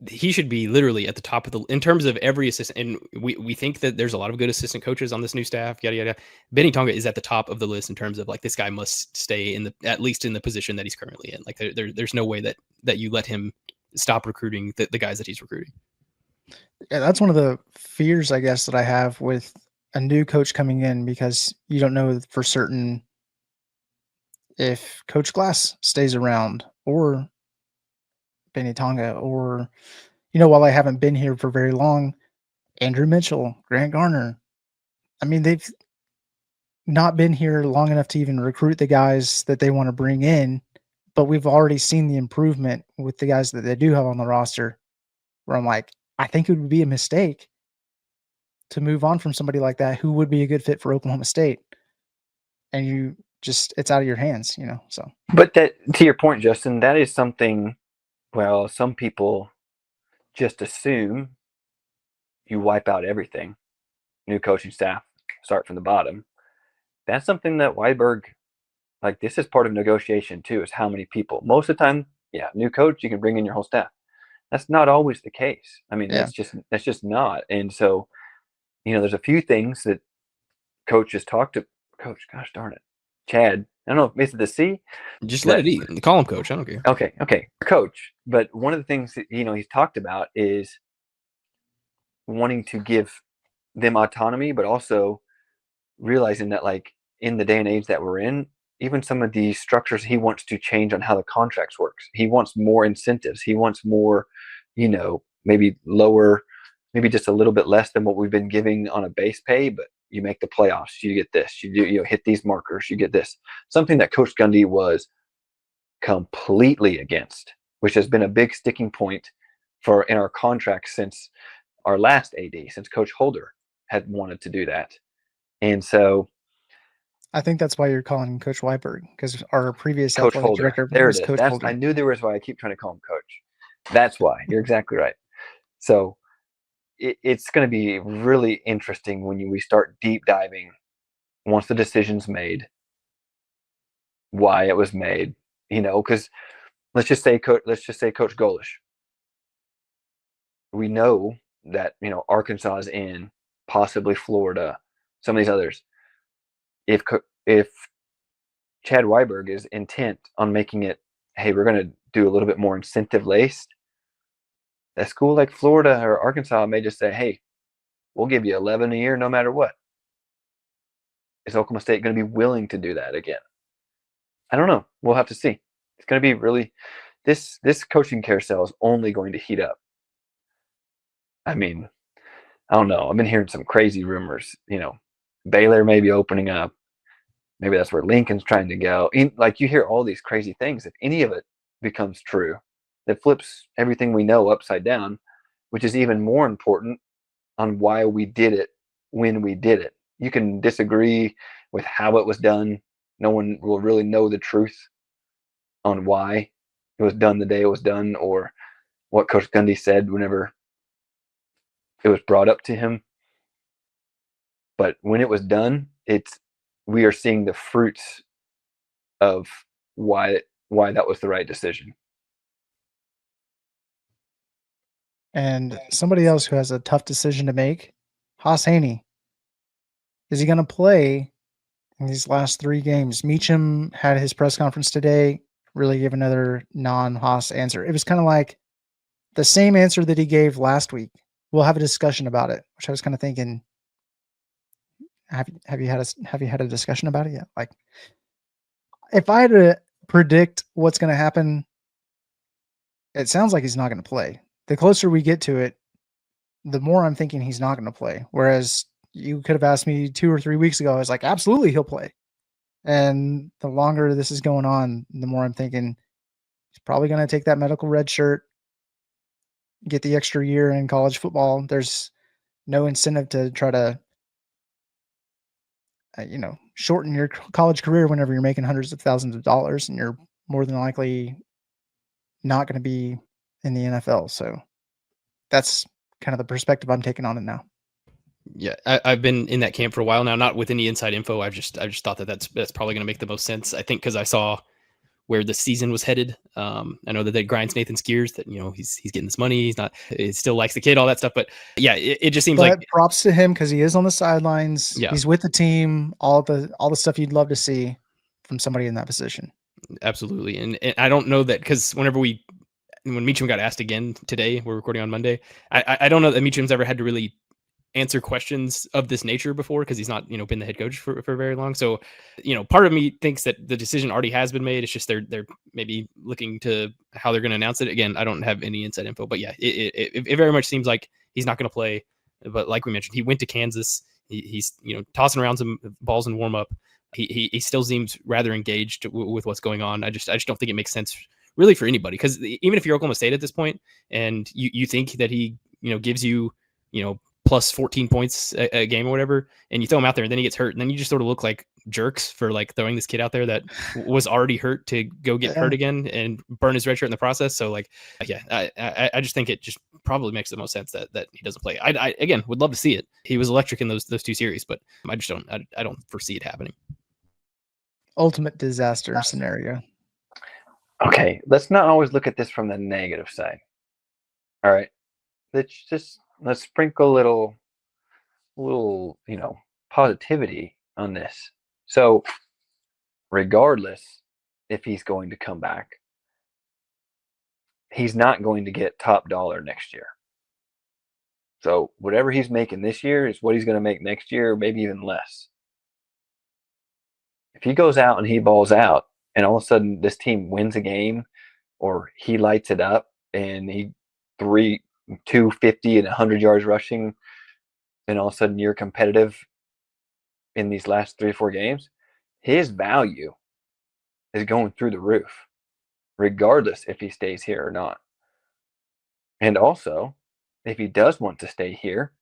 he should be literally at the top of in terms of every assistant. And we think that there's a lot of good assistant coaches on this new staff, yada, yada. Benny Tonga is at the top of the list in terms of like, this guy must stay at least in the position that he's currently in. Like there's no way that you let him stop recruiting the guys that he's recruiting. Yeah, that's one of the fears, I guess, that I have with a new coach coming in, because you don't know for certain if Coach Glass stays around, or Benny Tonga, or, while I haven't been here for very long, Andrew Mitchell, Grant Garner. I mean, they've not been here long enough to even recruit the guys that they want to bring in, but we've already seen the improvement with the guys that they do have on the roster, where I'm like, I think it would be a mistake to move on from somebody like that who would be a good fit for Oklahoma State. And it's out of your hands, so. But that, to your point, Justin, that is something, well, some people just assume you wipe out everything. New coaching staff, start from the bottom. That's something that Weiberg, like, this is part of negotiation too, is how many people. Most of the time, yeah, new coach, you can bring in your whole staff. That's not always the case. I mean, that's just not. And so, there's a few things that coaches talk to Coach, gosh darn it, Chad. I don't know, is it the C? Just let it eat. Call him Coach. I don't care. Okay, Coach. But one of the things that, he's talked about is wanting to give them autonomy, but also realizing that, like, in the day and age that we're in, even some of the structures he wants to change on how the contracts works. He wants more incentives. He wants more, maybe lower, maybe just a little bit less than what we've been giving on a base pay, but you make the playoffs, you get this, you hit these markers, you get this. Something that Coach Gundy was completely against, which has been a big sticking point in our contracts since our last AD, since Coach Holder had wanted to do that. And so I think that's why you're calling him Coach Weiberg, because our previous Coach athletic Holder. director there was it is. Coach Holder. I knew there was why I keep trying to call him Coach. That's why. You're exactly right. So it's going to be really interesting when we start deep diving once the decision's made, why it was made, because let's just say Coach Golish. We know that, Arkansas is in, possibly Florida, some of these others. If Chad Weiberg is intent on making it, hey, we're going to do a little bit more incentive laced, a school like Florida or Arkansas may just say, hey, we'll give you 11 a year no matter what. Is Oklahoma State going to be willing to do that again? I don't know. We'll have to see. It's going to be really this coaching carousel is only going to heat up. I mean, I don't know. I've been hearing some crazy rumors. Baylor may be opening up. Maybe that's where Lincoln's trying to go. Like, you hear all these crazy things. If any of it becomes true, that flips everything we know upside down, which is even more important on why we did it when we did it. You can disagree with how it was done. No one will really know the truth on why it was done the day it was done, or what Coach Gundy said whenever it was brought up to him. But when it was done, we are seeing the fruits of why that was the right decision. And somebody else who has a tough decision to make, Haas Haney. Is he going to play in these last 3 games? Meacham had his press conference today, really gave another non-Haas answer. It was kind of like the same answer that he gave last week. We'll have a discussion about it, which I was kind of thinking, have you had a discussion about it yet? Like, if I had to predict what's going to happen, it sounds like he's not going to play. The closer we get to it, the more I'm thinking he's not going to play. Whereas you could have asked me 2 or 3 weeks ago, I was like, absolutely, he'll play. And the longer this is going on, the more I'm thinking he's probably going to take that medical red shirt, get the extra year in college football. There's no incentive to try to, shorten your college career whenever you're making hundreds of thousands of dollars and you're more than likely not going to be in the NFL. So that's kind of the perspective I'm taking on it now. Yeah, I've been in that camp for a while now, not with any inside info. I've just thought that's probably going to make the most sense. I think because I saw where the season was headed. I know that grinds Nathan's gears that, he's getting this money. He still likes the kid, all that stuff. But yeah, it just seems like props to him because he is on the sidelines. Yeah. He's with the team, all the stuff you'd love to see from somebody in that position. Absolutely. And I don't know that because when Meacham got asked again today, we're recording on Monday. I don't know that Meacham's ever had to really answer questions of this nature before because he's not, been the head coach for very long. So, part of me thinks that the decision already has been made. It's just they're maybe looking to how they're going to announce it. Again, I don't have any inside info, but yeah, it very much seems like he's not going to play. But like we mentioned, he went to Kansas. He's tossing around some balls in warm up. He still seems rather engaged with what's going on. I just don't think it makes sense really for anybody because even if you're Oklahoma State at this point and you think that he gives you plus 14 points a game or whatever, and you throw him out there and then he gets hurt, and then you just sort of look like jerks for like throwing this kid out there that was already hurt to go get hurt again and burn his red shirt in the process. So like, yeah, I just think it just probably makes the most sense that he doesn't play. I again would love to see it. He was electric in those 2 series, but I just don't foresee it happening. Ultimate disaster scenario. Okay, let's not always look at this from the negative side. All right, let's sprinkle a little positivity on this. So regardless if he's going to come back, he's not going to get top dollar next year. So whatever he's making this year is what he's going to make next year, maybe even less. If he goes out and he balls out and all of a sudden this team wins a game or he lights it up and he 250 and 100 yards rushing, and all of a sudden you're competitive in these last 3 or 4 games, his value is going through the roof, regardless if he stays here or not. And also, if he does want to stay here,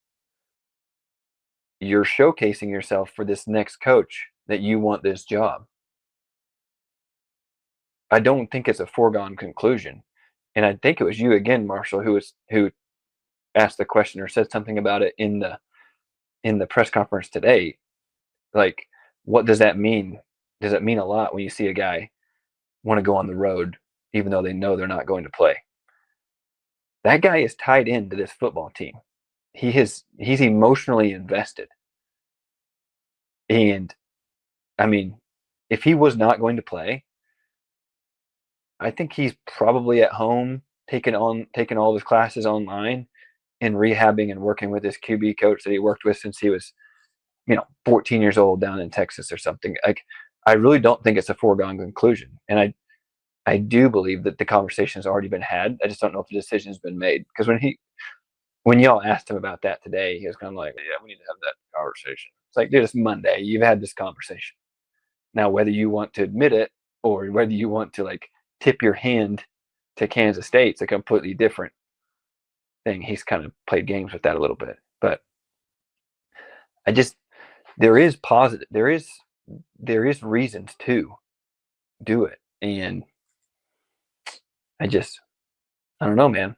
you're showcasing yourself for this next coach that you want this job. I don't think it's a foregone conclusion. And I think it was you again, Marshall, who asked the question or said something about it in the press conference today. Like, what does that mean? Does it mean a lot when you see a guy want to go on the road, even though they know they're not going to play? That guy is tied into this football team. He's emotionally invested. And I mean, if he was not going to play, I think he's probably at home taking all his classes online and rehabbing and working with this QB coach that he worked with since he was 14 years old down in Texas or something. Like, I really don't think it's a foregone conclusion. And I do believe that the conversation has already been had. I just don't know if the decision has been made. Because when y'all asked him about that today, he was kind of like, yeah, we need to have that conversation. It's like, dude, it's Monday. You've had this conversation. Now, whether you want to admit it or whether you want to like tip your hand to Kansas State, it's a completely different thing. He's kind of played games with that a little bit. But there is reasons to do it. And I don't know, man.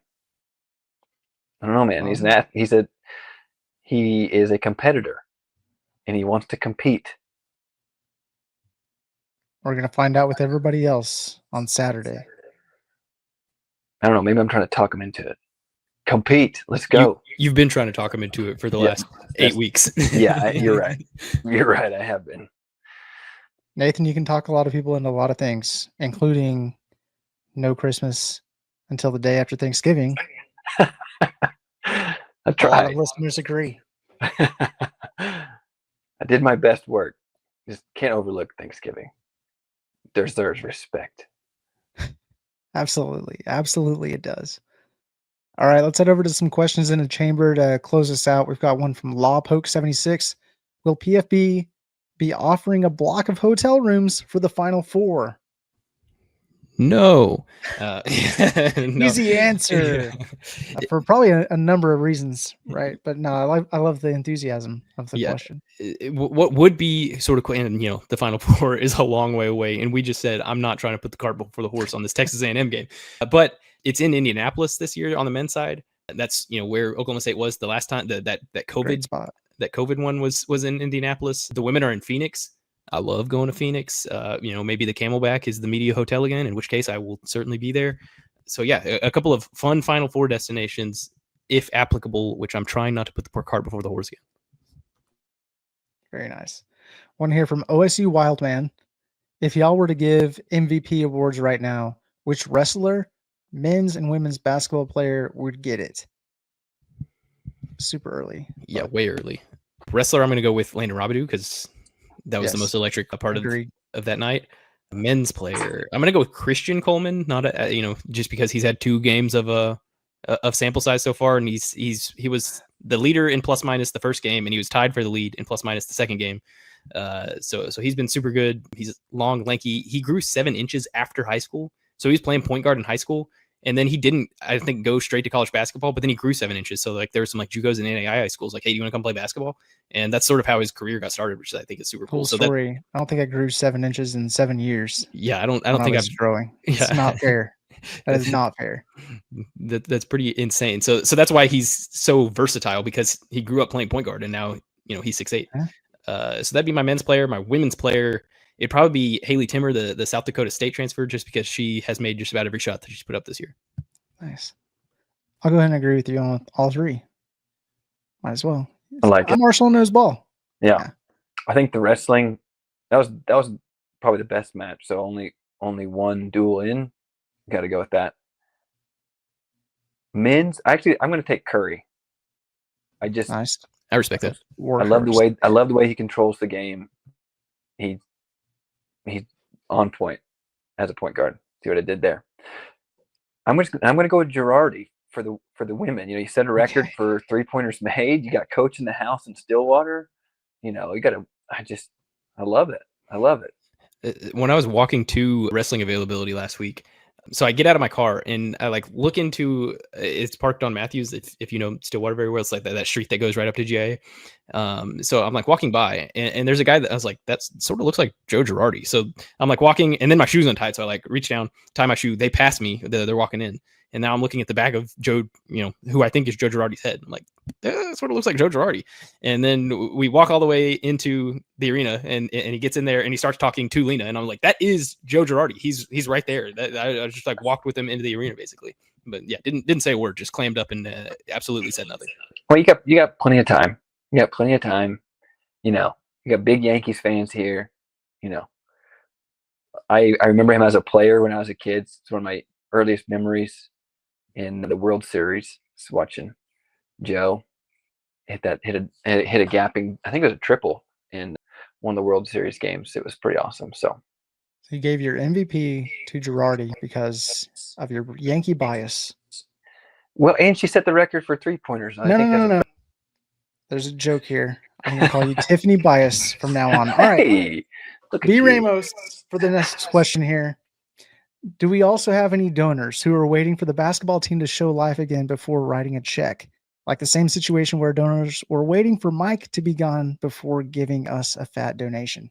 I don't know, man. He is a competitor and he wants to compete. We're going to find out with everybody else on Saturday. I don't know. Maybe I'm trying to talk him into it. Compete. Let's go. You've been trying to talk him into it for the last 8 weeks. Yeah, you're right. You're right. I have been. Nathan, you can talk a lot of people into a lot of things, including no Christmas until the day after Thanksgiving. I tried. A lot of listeners agree. I did my best work. Just can't overlook Thanksgiving. There's respect. Absolutely. Absolutely it does. All right, let's head over to some questions in the chamber to close us out. We've got one from LawPoke76. Will PFB be offering a block of hotel rooms for the Final Four? No. No. Easy answer. For probably a number of reasons, right? But no, I love the enthusiasm of the question. What would be sort of, and the Final Four is a long way away, and we just said I'm not trying to put the cart before the horse on this Texas A&M game, but it's in Indianapolis this year on the men's side. That's where Oklahoma State was the last time that COVID spot. That COVID one was in Indianapolis. The women are in Phoenix. I love going to Phoenix. Maybe the Camelback is the media hotel again, in which case I will certainly be there. So yeah, a couple of fun Final Four destinations, if applicable, which I'm trying not to put the poor cart before the horse again. Very nice. One here from OSU Wildman. If y'all were to give MVP awards right now, which wrestler, men's and women's basketball player would get it? Super early. Yeah, way early. Wrestler, I'm going to go with Landon Robidoux because that was the most electric part of that night. Men's player, I'm going to go with Christian Coleman, not just because he's had 2 games of sample size so far, and he was the leader in plus minus the first game, and he was tied for the lead in plus minus the second game. So he's been super good. He's long, lanky. He grew 7 inches after high school, so he was playing point guard in high school. And then he didn't, I think, go straight to college basketball, but then he grew 7 inches. So like there were some like JUCOs and NAIA schools like, hey, do you want to come play basketball? And that's sort of how his career got started, which I think is super cool. So story. I don't think I grew 7 inches in 7 years. Yeah, I don't think I'm growing. It's not fair. That is not fair. That's pretty insane. So that's why he's so versatile, because he grew up playing point guard and now he's 6'8". So that'd be my men's player. My women's player, it'd probably be Haley Timmer, the South Dakota State transfer, just because she has made just about every shot that she's put up this year. Nice. I'll go ahead and agree with you on all 3. Might as well. I like it. Marshall knows ball. Yeah. I think the wrestling, that was probably the best match. So only one duel in. Got to go with that. Men's, actually, I'm going to take Curry. Nice. I respect that. I love the way he controls the game. He's on point as a point guard. See what I did there. I'm going to go with Girardi for the women. You set a record for 3-pointers made. You got coach in the house in Stillwater. You got to. I love it. I love it. When I was walking to wrestling availability last week, so I get out of my car and I look into, it's parked on Matthews. If you know Stillwater very well, it's like that street that goes right up to GIA. So I'm walking by and there's a guy that I was like, that sort of looks like Joe Girardi. So I'm walking, and then my shoe's untied. So I reach down, tie my shoe. They pass me. They're walking in. And now I'm looking at the back of Joe, who I think is Joe Girardi's head. I'm like, that sort of looks like Joe Girardi. And then we walk all the way into the arena, and he gets in there and he starts talking to Lena. And I'm like, that is Joe Girardi. He's right there. I just walked with him into the arena basically. But yeah, didn't say a word, just clammed up and absolutely said nothing. Well, you got plenty of time. You got plenty of time. You got big Yankees fans here. I remember him as a player when I was a kid. It's one of my earliest memories in the World Series, just watching Joe hit a gapping, I think it was a triple in won the World Series games. It was pretty awesome. So you gave your MVP to Girardi because of your Yankee bias. well, and she set the record for 3-pointers. No. There's a joke here. I'm going to call you Tiffany Bias from now on. All right. Hey, look at B. you. Ramos for the next question here. Do we also have any donors who are waiting for the basketball team to show life again before writing a check? Like the same situation where donors were waiting for Mike to be gone before giving us a fat donation.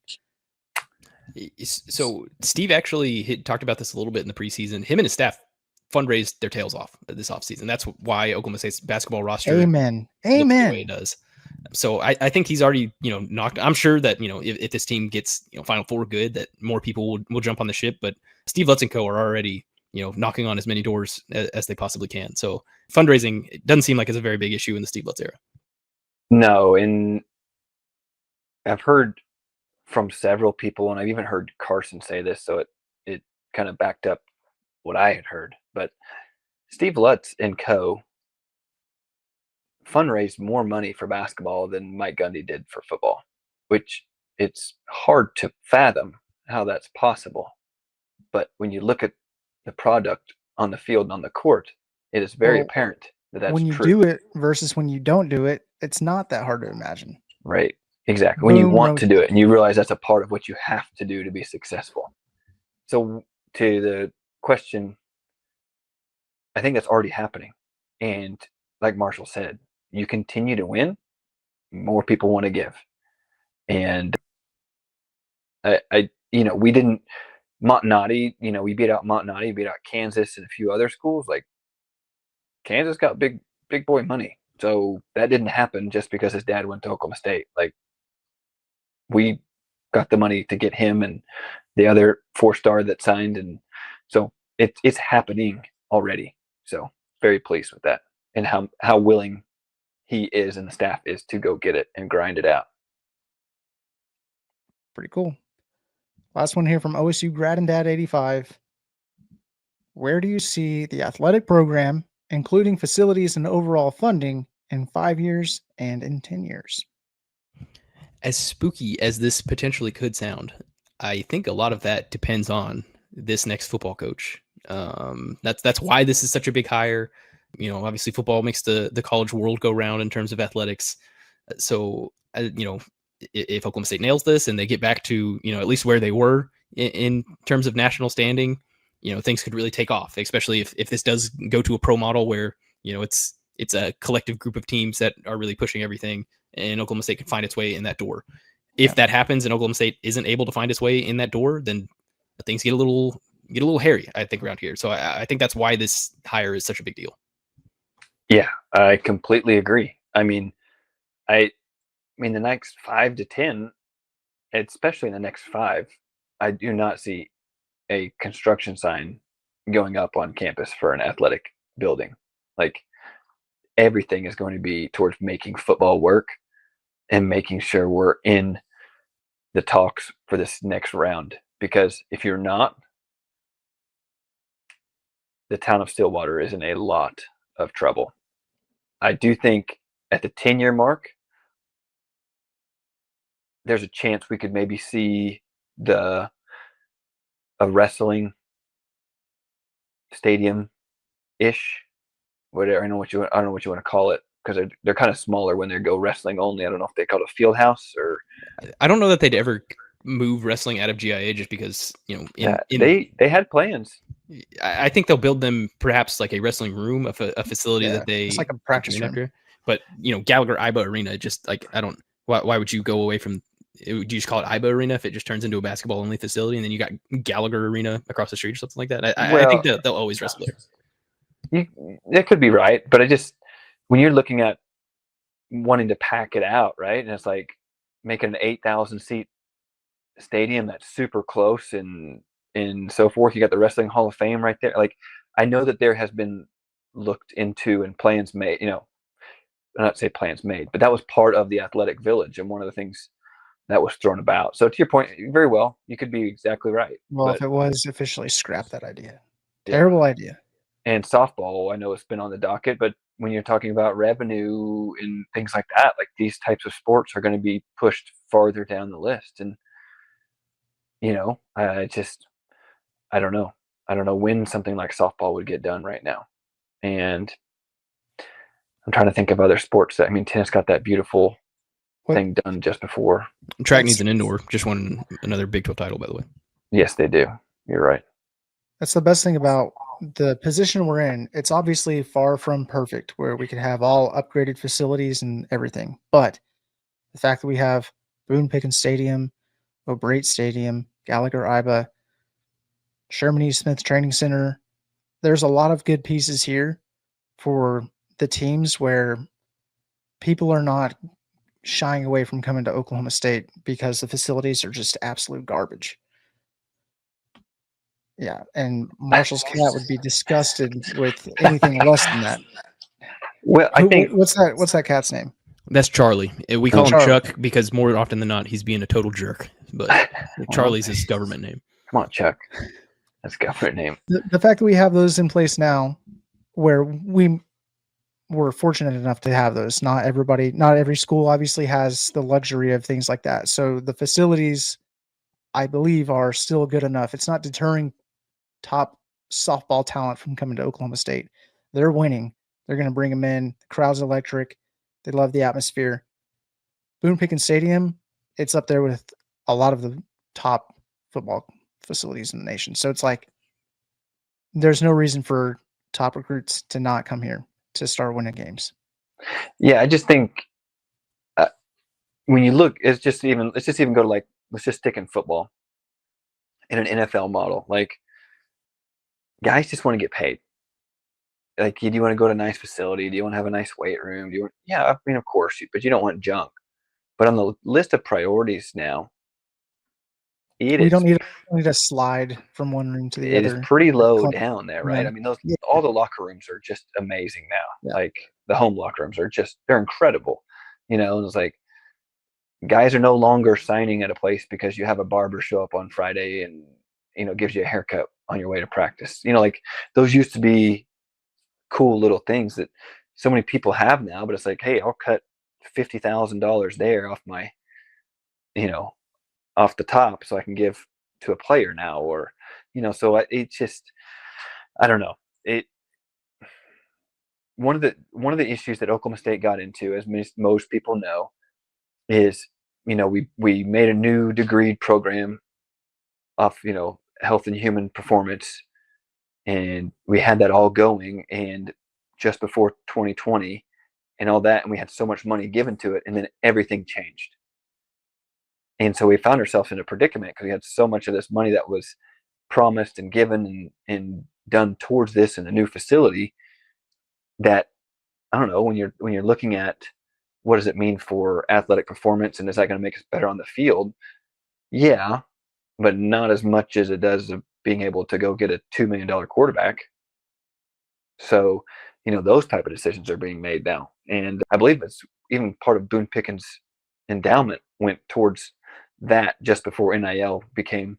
So Steve actually talked about this a little bit in the preseason. Him and his staff fundraised their tails off this offseason. That's why Oklahoma State's basketball roster Amen. looks the way it does. So I think he's already, knocked. I'm sure that, if this team gets, Final Four good, that more people will jump on the ship. But Steve Lutz and co are already, knocking on as many doors as they possibly can. So fundraising, it doesn't seem like it's a very big issue in the Steve Lutz era. No, and I've heard from several people, and I've even heard Carson say this, so it kind of backed up what I had heard. But Steve Lutz and co fundraised more money for basketball than Mike Gundy did for football, which it's hard to fathom how that's possible. But when you look at the product on the field and on the court, it is very apparent that that's when you true. do it versus when you don't do it, it's not that hard to imagine. Right. Exactly. When you want to do it and you realize that's a part of what you have to do to be successful. So to the question, I think that's already happening. And like Marshall said, you continue to win, more people want to give. And we didn't Montanati, we beat out Montanati, beat out Kansas and a few other schools. Like Kansas got big boy money. So that didn't happen just because his dad went to Oklahoma State. Like we got the money to get him and the other 4-star that signed. And so it's happening already. So very pleased with that and how willing he is and the staff is to go get it and grind it out. Pretty cool. Last one here from OSU Grad and Dad 85. Where do you see the athletic program, including facilities and overall funding, in 5 years and in 10 years? As spooky as this potentially could sound, I think a lot of that depends on this next football coach. That's why this is such a big hire. Obviously football makes the college world go round in terms of athletics. So, if Oklahoma State nails this and they get back to, at least where they were in terms of national standing, things could really take off, especially if this does go to a pro model where, it's a collective group of teams that are really pushing everything and Oklahoma State can find its way in that door. If that happens and Oklahoma State isn't able to find its way in that door, then things get a little hairy, I think, around here. So I think that's why this hire is such a big deal. Yeah, I completely agree. I mean, the next 5 to 10, especially in the next 5, I do not see a construction sign going up on campus for an athletic building. Like everything is going to be towards making football work and making sure we're in the talks for this next round. Because if you're not, the town of Stillwater is in a lot of trouble. I do think at the 10-year mark, there's a chance we could maybe see a wrestling stadium-ish, whatever. I don't know what you want to call it, because they're kind of smaller when they go wrestling only. I don't know if they call it a field house or. I don't know that they'd ever move wrestling out of GIA just because they had plans. I think they'll build them perhaps like a wrestling room, a facility that they it's like a practice room. After. But Gallagher Iba Arena, just like why would you go away from? Do you just call it Iba Arena if it just turns into a basketball only facility, and then you got Gallagher Arena across the street or something like that? I think they'll always wrestle there. That could be right, but when you're looking at wanting to pack it out, right, and it's like making an 8,000 seat stadium that's super close and so forth. You got the Wrestling Hall of Fame right there. Like, I know that there has been looked into and plans made. Not say plans made, but that was part of the athletic village and one of the things that was thrown about. So to your point, very well, you could be exactly right. Well, if it was officially scrapped, that idea. Terrible idea. And softball, I know it's been on the docket, but when you're talking about revenue and things like that, like these types of sports are going to be pushed farther down the list. And, I don't know. I don't know when something like softball would get done right now. And I'm trying to think of other sports tennis got that beautiful thing done just before. Track needs an indoor. Just won another Big 12 title, by the way. Yes, they do. You're right. That's the best thing about the position we're in. It's obviously far from perfect where we could have all upgraded facilities and everything. But the fact that we have Boone Pickens Stadium, O'Brate Stadium, Gallagher Iba, Sherman E. Smith Training Center, there's a lot of good pieces here for the teams where people are not shying away from coming to Oklahoma State because the facilities are just absolute garbage. Yeah, and Marshall's cat would be disgusted with anything less than that. Well, I think what's that cat's name? That's Charlie. We call him Charlie. Chuck because more often than not he's being a total jerk. But Charlie's his government name. Come on, Chuck. That's government name. The fact that we have those in place now, where we're fortunate enough to have those. Not every school obviously has the luxury of things like that. So the facilities, I believe, are still good enough. It's not deterring top softball talent from coming to Oklahoma State. They're winning. They're going to bring them in. The crowd's electric. They love the atmosphere. Boone Pickens Stadium, it's up there with a lot of the top football facilities in the nation. So it's like there's no reason for top recruits to not come here to start winning games. Yeah, I just think when you look, let's just even go to let's just stick in football in an NFL model. Like, guys just want to get paid. Like, do you want to go to a nice facility? Do you want to have a nice weight room? Of course, but you don't want junk. But on the list of priorities now, we don't need a slide from one room to the other. It is pretty low down there, right? Yeah. I mean, all the locker rooms are just amazing now. Yeah. Like, the home locker rooms they're incredible. And it's like, guys are no longer signing at a place because you have a barber show up on Friday and, gives you a haircut on your way to practice. Like, those used to be cool little things that so many people have now, but it's like, hey, I'll cut $50,000 there off my, off the top so I can give to a player now, or, so it's just, I don't know. One of the issues that Oklahoma State got into, as most people know, is, we made a new degree program off, health and human performance, and we had that all going, and just before 2020 and all that, and we had so much money given to it, and then everything changed. And so we found ourselves in a predicament because we had so much of this money that was promised and given and done towards this in the new facility that, I don't know, when you're looking at what does it mean for athletic performance and is that going to make us better on the field? Yeah, but not as much as it does of being able to go get a $2 million quarterback. So, those type of decisions are being made now. And I believe it's even part of Boone Pickens' endowment went towards that just before NIL became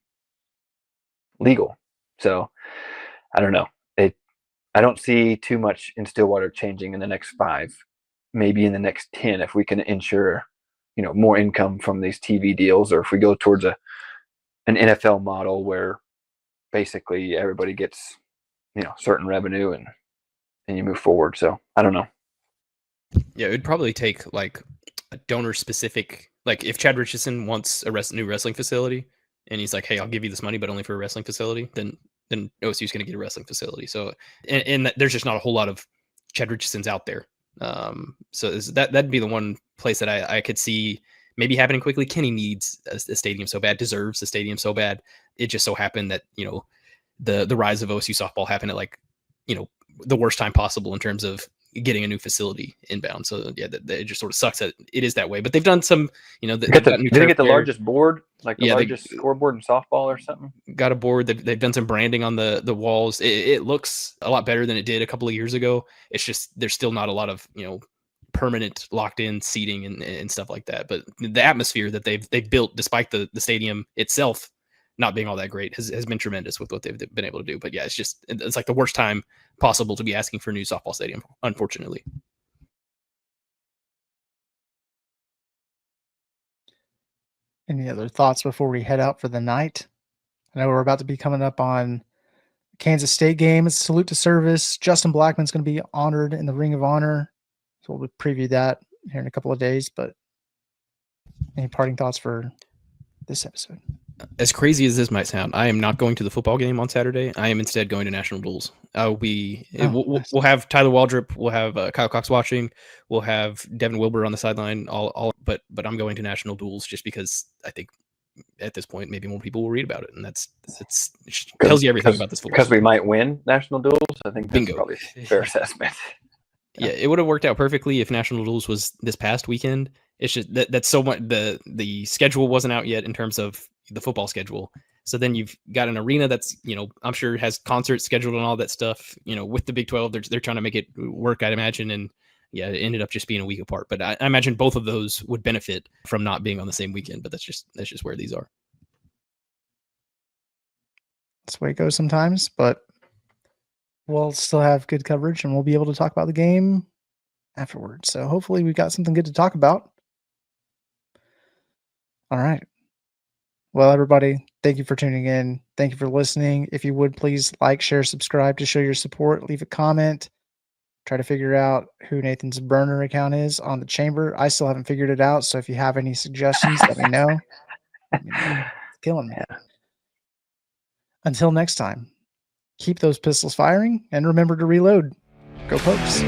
legal. So I don't know. I don't see too much in Stillwater changing in the next 5, maybe in the next 10, if we can ensure, more income from these TV deals, or if we go towards an NFL model where basically everybody gets, certain revenue and you move forward. So I don't know. Yeah, it would probably take like a donor specific, like if Chad Richardson wants a new wrestling facility and he's like, hey, I'll give you this money, but only for a wrestling facility, then OSU is going to get a wrestling facility. So, and there's just not a whole lot of Chad Richardsons out there. So that'd be the one place that I could see maybe happening quickly. Kenny needs a stadium so bad, deserves a stadium so bad. It just so happened that, the rise of OSU softball happened at the worst time possible in terms of getting a new facility inbound. So yeah, it just sort of sucks that it is that way. But they've done some, did they get the largest board, like the largest scoreboard in softball or something? Got a board. They've done some branding on the walls. It looks a lot better than it did a couple of years ago. It's just there's still not a lot of permanent locked in seating and stuff like that. But the atmosphere that they've built, despite the stadium itself not being all that great has been tremendous with what they've been able to do. But yeah, it's like the worst time possible to be asking for a new softball stadium, unfortunately. Any other thoughts before we head out for the night? I know we're about to be coming up on Kansas State game. It's salute to service. Justin Blackman's going to be honored in the Ring of Honor. So we'll preview that here in a couple of days. But any parting thoughts for this episode? As crazy as this might sound, I am not going to the football game on Saturday. I am instead going to National Duels. We'll have Tyler Waldrop, we'll have Kyle Cox watching, we'll have Devin Wilbur on the sideline. But I'm going to National Duels just because I think at this point maybe more people will read about it, and it tells you everything about this football. Because we might win National Duels. I think that's Bingo. Probably a fair assessment. Yeah, it would have worked out perfectly if National Duels was this past weekend. It's just that's so much. The schedule wasn't out yet in terms of the football schedule. So then you've got an arena that's, I'm sure has concerts scheduled and all that stuff. With the Big 12, they're trying to make it work, I'd imagine. And yeah, it ended up just being a week apart. But I imagine both of those would benefit from not being on the same weekend. But that's just where these are. That's the way it goes sometimes. But we'll still have good coverage, and we'll be able to talk about the game afterwards. So hopefully we've got something good to talk about. All right. Well, everybody, thank you for tuning in. Thank you for listening. If you would, please like, share, subscribe to show your support. Leave a comment. Try to figure out who Nathan's burner account is on the chamber. I still haven't figured it out. So if you have any suggestions, let me know. It's killing me. Yeah. Until next time, keep those pistols firing and remember to reload. Go Pokes.